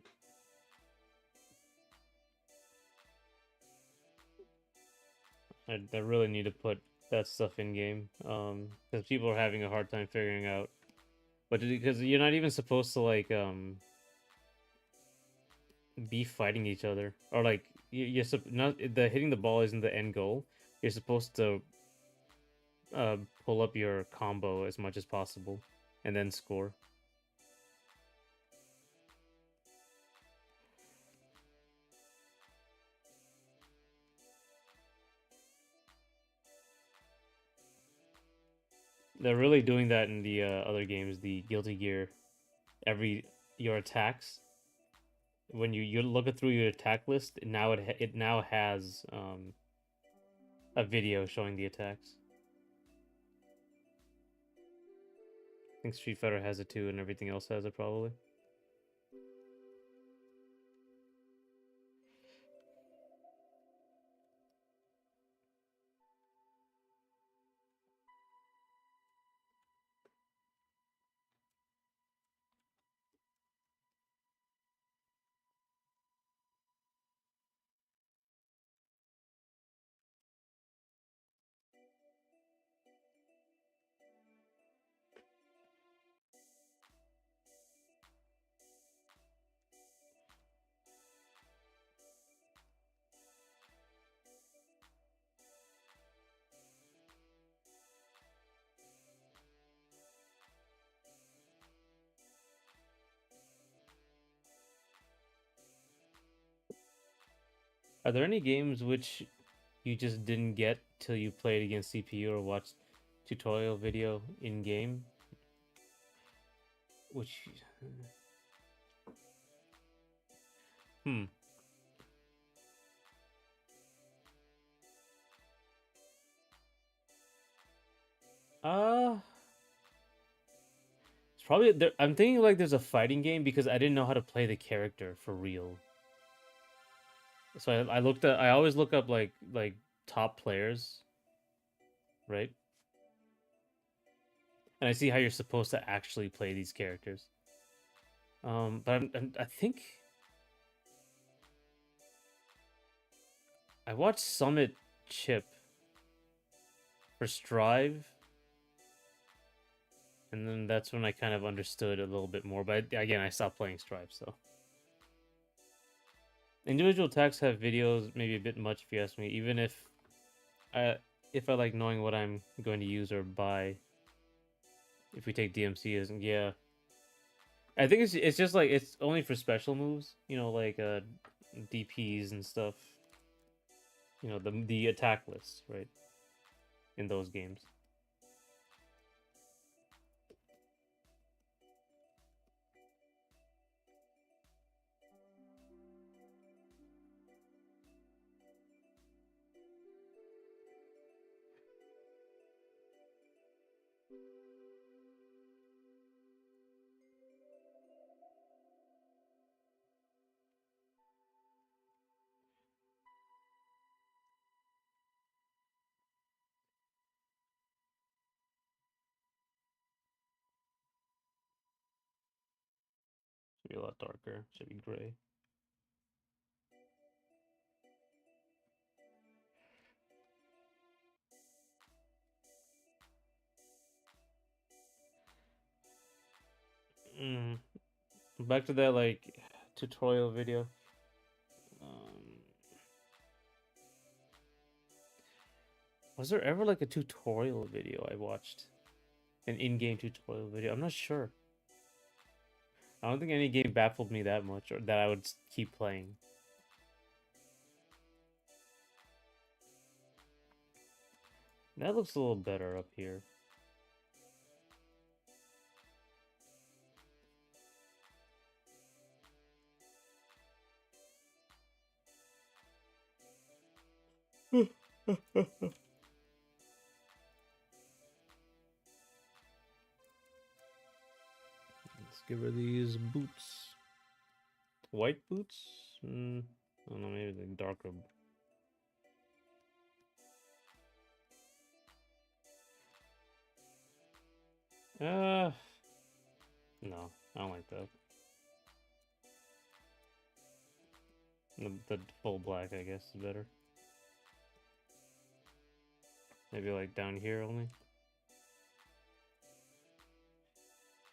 I really need to put that stuff in game, because people are having a hard time figuring out. But because you're not even supposed to like be fighting each other, or like not the hitting the ball isn't the end goal. You're supposed to pull up your combo as much as possible, and then score. They're really doing that in the other games, the Guilty Gear. Your attacks, when you're looking through your attack list, it now has a video showing the attacks. I think Street Fighter has it too, and everything else has it probably. Are there any games which you just didn't get till you played against CPU or watched tutorial video in game? Which, hmm, uh, it's probably there. I'm thinking like there's a fighting game because I didn't know how to play the character for real. So I looked at. I always look up like top players, right? And I see how you're supposed to actually play these characters. But I think I watched Summit Chip for Strive, and then that's when I kind of understood a little bit more. But again, I stopped playing Strive, so individual attacks have videos maybe a bit much if you ask me. Even I if I like knowing what I'm going to use or buy. If we take DMC as yeah, I think it's just like it's only for special moves, like DPs and stuff. The attack list, right? In those games. Should be a lot darker. Should be gray. Mm. Back to that like tutorial video. Um, was there ever like a tutorial video I watched? An in-game tutorial video? I'm not sure. I don't think any game baffled me that much or that I would keep playing. That looks a little better up here. Let's give her these boots. White boots? I don't know, maybe the darker. No, I don't like that. The full black, I guess, is better. Maybe like down here only.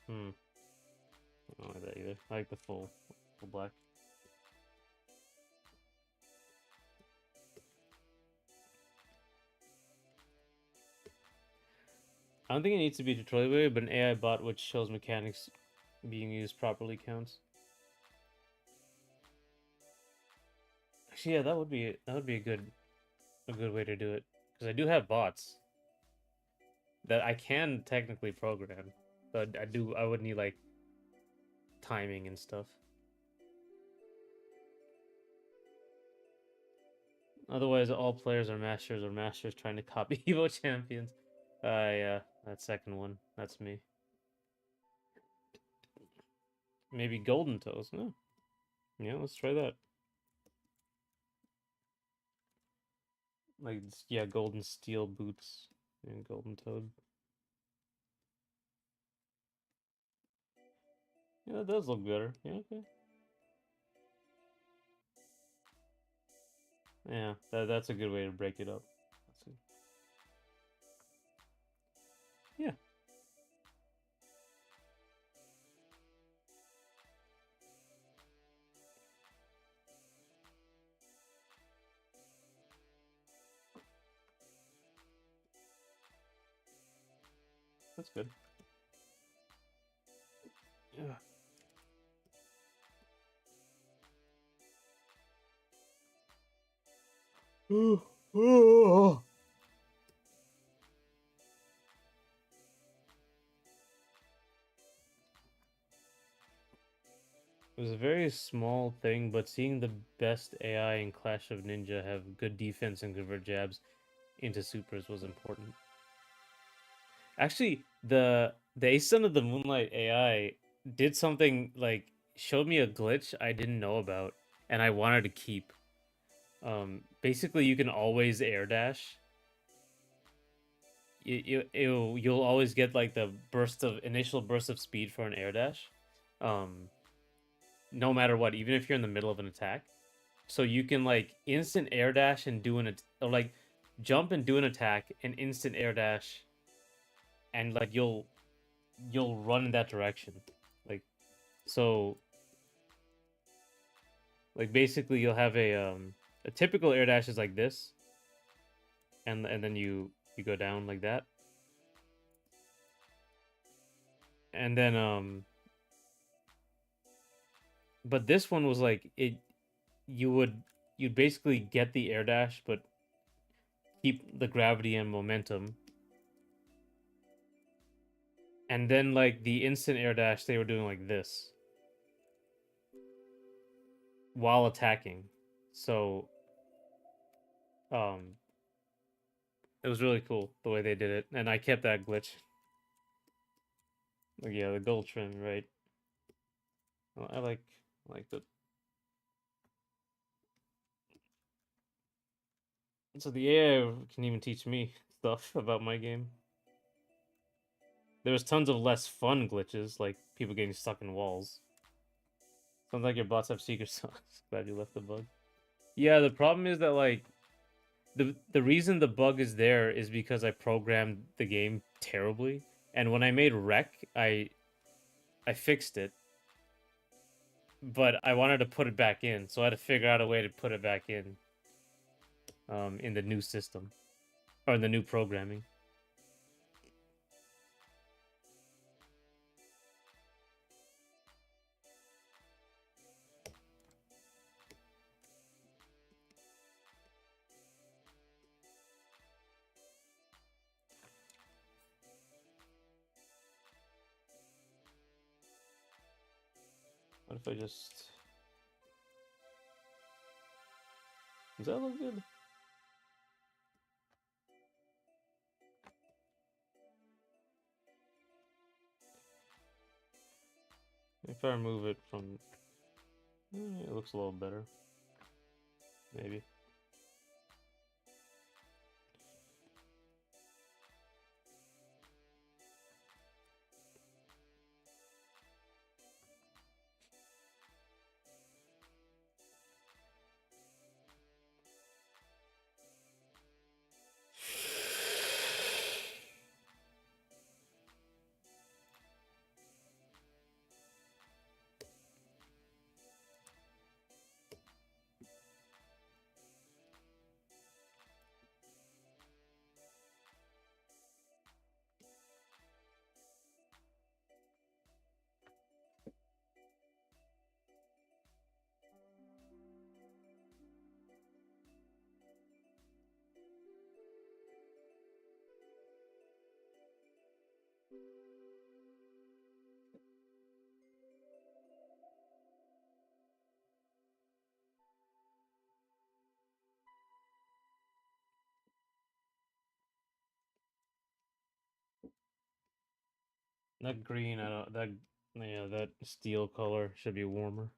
I don't like that either. I like the full black. I don't think it needs to be tutorial video, but an AI bot which shows mechanics being used properly counts. Actually, yeah, that would be a good way to do it because I do have bots that I can technically program, but I would need like timing and stuff. Otherwise, all players are masters or masters trying to copy Evo champions. Yeah, that second one. That's me. Maybe Golden Toes. No. Yeah, let's try that. Like, yeah, Golden Steel boots and Golden Toad. Yeah, that does look better. Yeah, okay. Yeah, that's a good way to break it up. Let's see. Yeah. That's good. Yeah. It was a very small thing, but seeing the best AI in Clash of Ninja have good defense and convert jabs into supers was important. Actually, the Ace Son of the Moonlight AI did something like showed me a glitch I didn't know about and I wanted to keep. Basically you can always air dash. You'll always get like the initial burst of speed for an air dash. No matter what, even if you're in the middle of an attack. So you can like instant air dash and do or like jump and do an attack and instant air dash and like you'll run in that direction. Like so like basically you'll have a typical air dash is like this and then you go down like that. And then but this one was like you'd basically get the air dash but keep the gravity and momentum. And then like the instant air dash they were doing like this while attacking. So it was really cool the way they did it, and I kept that glitch. Like yeah, the gold trim, right? I like the. So the AI can even teach me stuff about my game. There was tons of less fun glitches, like people getting stuck in walls. Sounds like your bots have secret sauce. Glad you left the bug. Yeah, the problem is that like the reason the bug is there is because I programmed the game terribly, and when I made rec, I fixed it, but I wanted to put it back in, so I had to figure out a way to put it back in the new system or in the new programming. What if I just... Does that look good? If I remove it from... it looks a little better. Maybe. That green, I don't that yeah, that steel color should be warmer.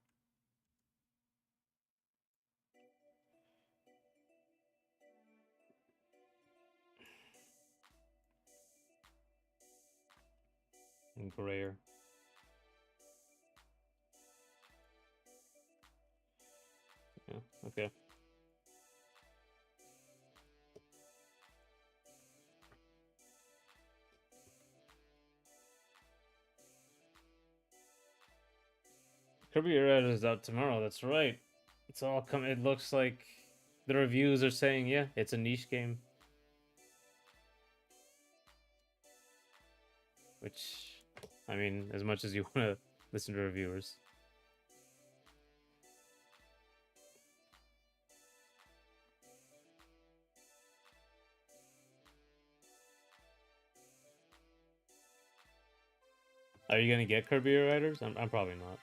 And grayer. Yeah, okay. Kirby Air Riders is out tomorrow, that's right. It's all come it looks like the reviews are saying, yeah, it's a niche game. Which I mean, as much as you wanna listen to reviewers. Are you gonna get Kirby Air Riders? I'm probably not.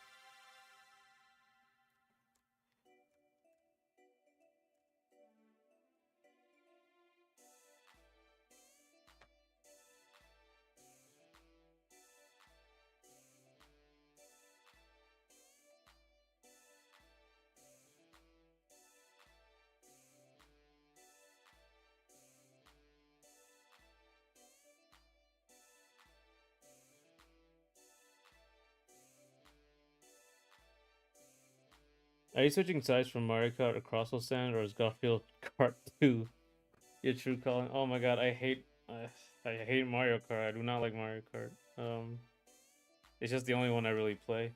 Are you switching sides from Mario Kart or Crosswell Stand, or is Garfield Kart 2 your true calling? Oh my god, I hate Mario Kart. I do not like Mario Kart. It's just the only one I really play.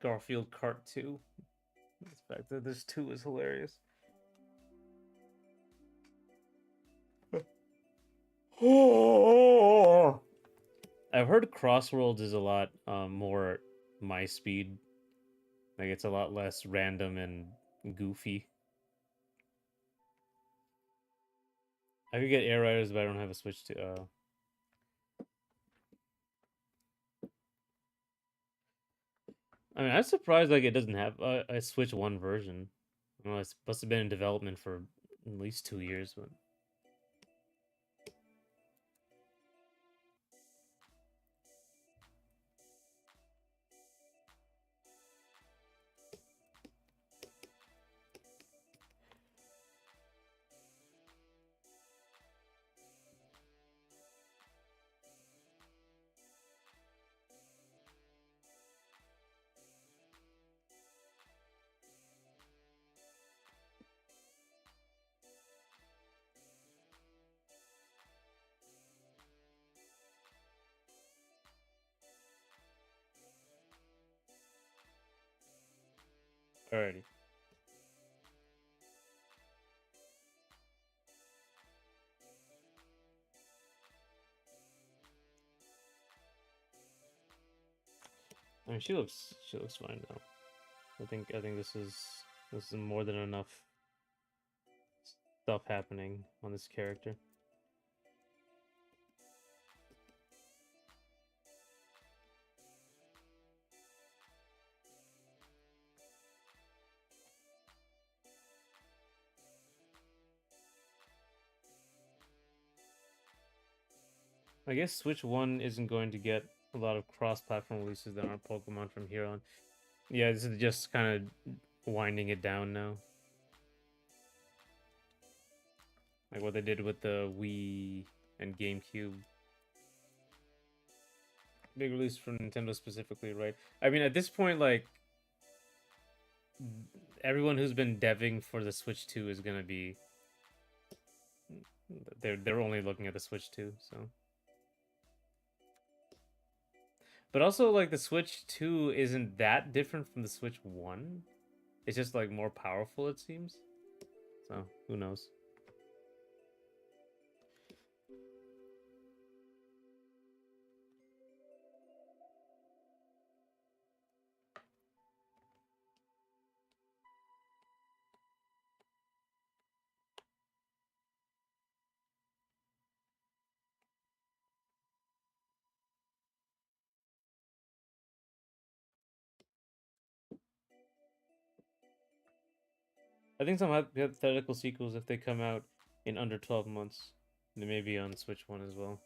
Garfield Kart 2. The fact that this 2 is hilarious. I've heard Crossworlds is a lot more my speed. Like it's a lot less random and goofy. I could get Air Riders, but I don't have a Switch to. I mean, I'm surprised like it doesn't have a Switch One version. Well, it must have been in development for at least 2 years, but alrighty. I mean, she looks fine now. I think this is more than enough stuff happening on this character. I guess Switch One isn't going to get a lot of cross-platform releases that aren't Pokemon from here on. Yeah, this is just kind of winding it down now. Like what they did with the Wii and GameCube. Big release from Nintendo specifically, right? I mean, at this point, like everyone who's been deving for the Switch 2 is gonna be they're only looking at the Switch 2, so. But also like the Switch 2 isn't that different from the Switch 1. It's just like more powerful it seems. So, who knows. I think some hypothetical sequels, if they come out in under 12 months, they may be on Switch One as well.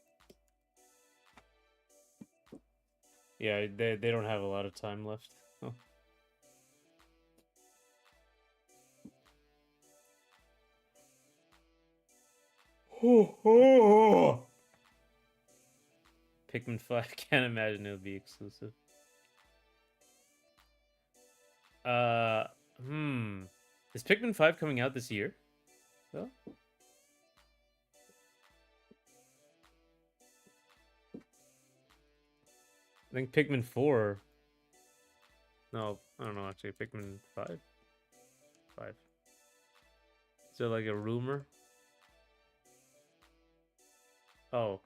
Yeah, they don't have a lot of time left. Pikmin 5, can't imagine it would be exclusive. Uh, hmm. Is Pikmin 5 coming out this year? Though? I think Pikmin 4. No, I don't know actually. Pikmin 5? 5. Is there like a rumor? Oh.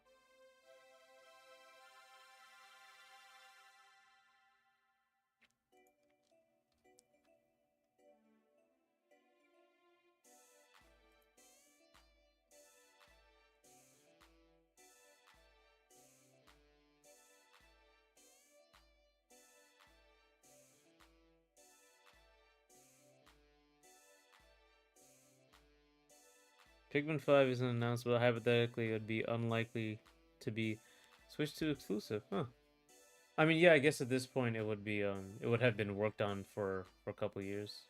Pikmin 5 isn't announced, but hypothetically it would be unlikely to be Switch 2 exclusive. Huh. I mean, yeah, I guess at this point it would be it would have been worked on for a couple years.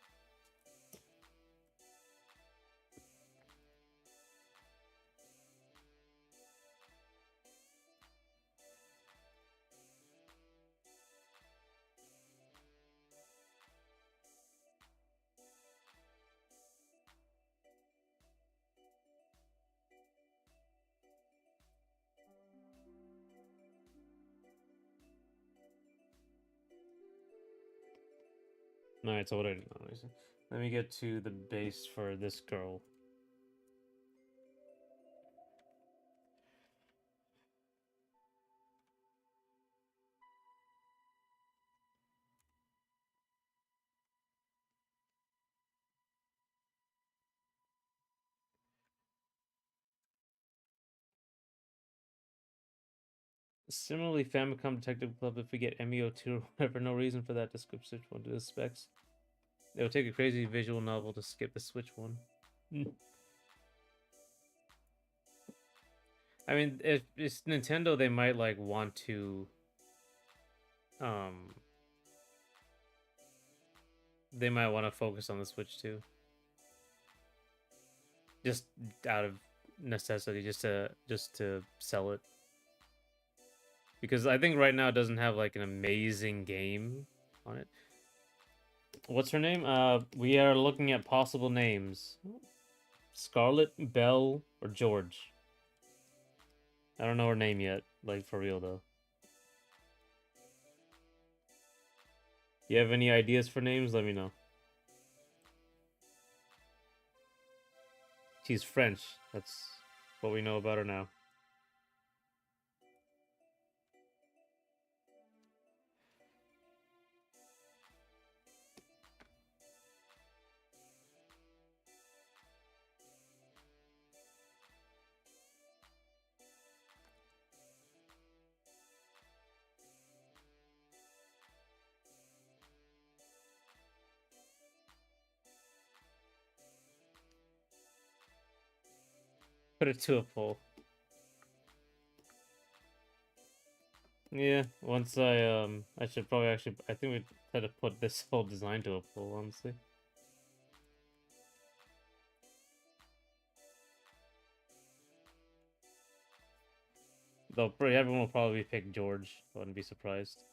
Alright, so what I do now? Let me get to the base for this girl. Similarly, Famicom Detective Club, if we get MEO2 or whatever, no reason for that to skip Switch 1 to the specs. It would take a crazy visual novel to skip the Switch 1. I mean, if it's Nintendo, they might like want to um they might want to focus on the Switch too. Just out of necessity, just to sell it. Because I think right now it doesn't have like an amazing game on it. What's her name? We are looking at possible names. Scarlet, Belle, or George. I don't know her name yet, like for real though. You have any ideas for names? Let me know. She's French. That's what we know about her now. Put it to a poll. Yeah, once I should probably actually, I think we had to put this whole design to a poll, honestly. Though everyone will probably pick George. I wouldn't be surprised.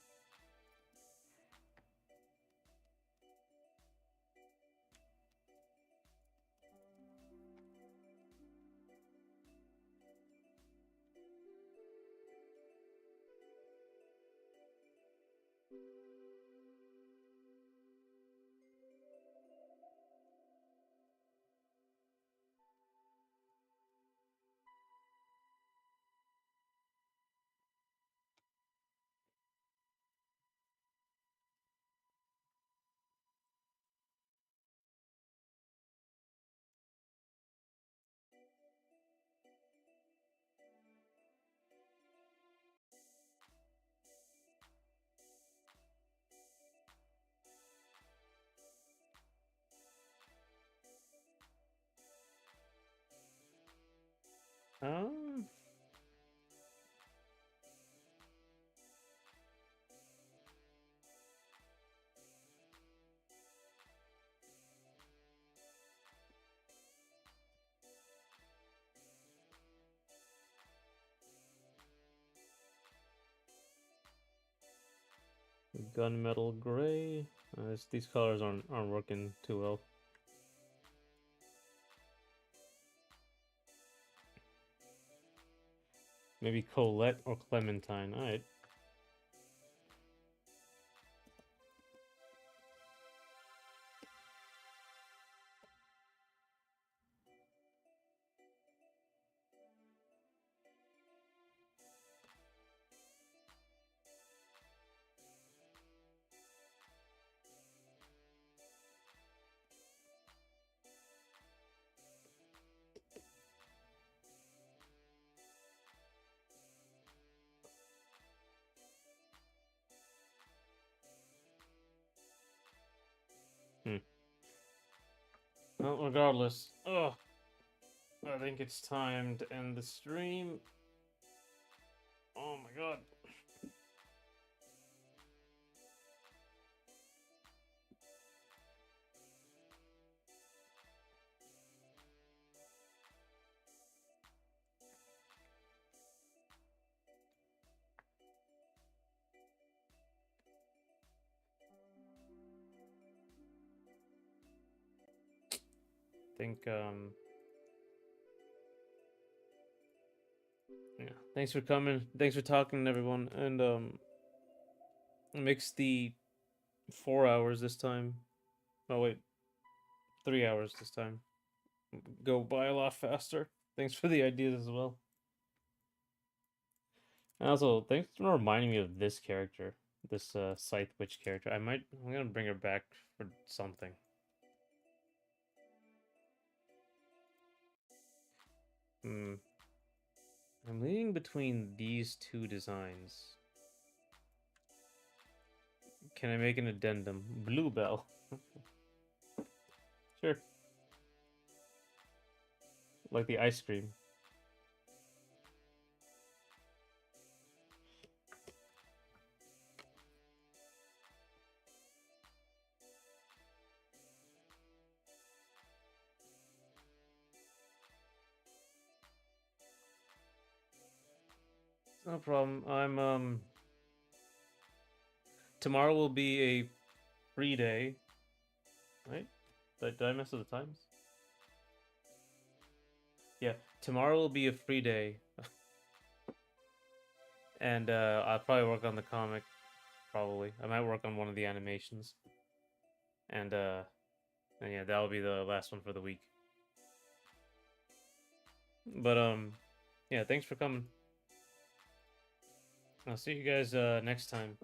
Um, gunmetal gray. These colors aren't working too well. Maybe Colette or Clementine. All right. Hmm. Well, regardless, I think it's time to end the stream. Oh my god. Think yeah. Thanks for coming. Thanks for talking, everyone. And makes the 4 hours this time. Oh wait, 3 hours this time. Go by a lot faster. Thanks for the ideas as well. And also, thanks for reminding me of this character, this Scythe Witch character. I'm gonna bring her back for something. Hmm. I'm leaning between these two designs. Can I make an addendum? Bluebell. Sure. Like the ice cream. No problem. I'm tomorrow will be a free day. Right? Did I mess with the times? Yeah. Tomorrow will be a free day. And I'll probably work on the comic. Probably. I might work on one of the animations. And yeah, that'll be the last one for the week. But yeah, thanks for coming. I'll see you guys next time.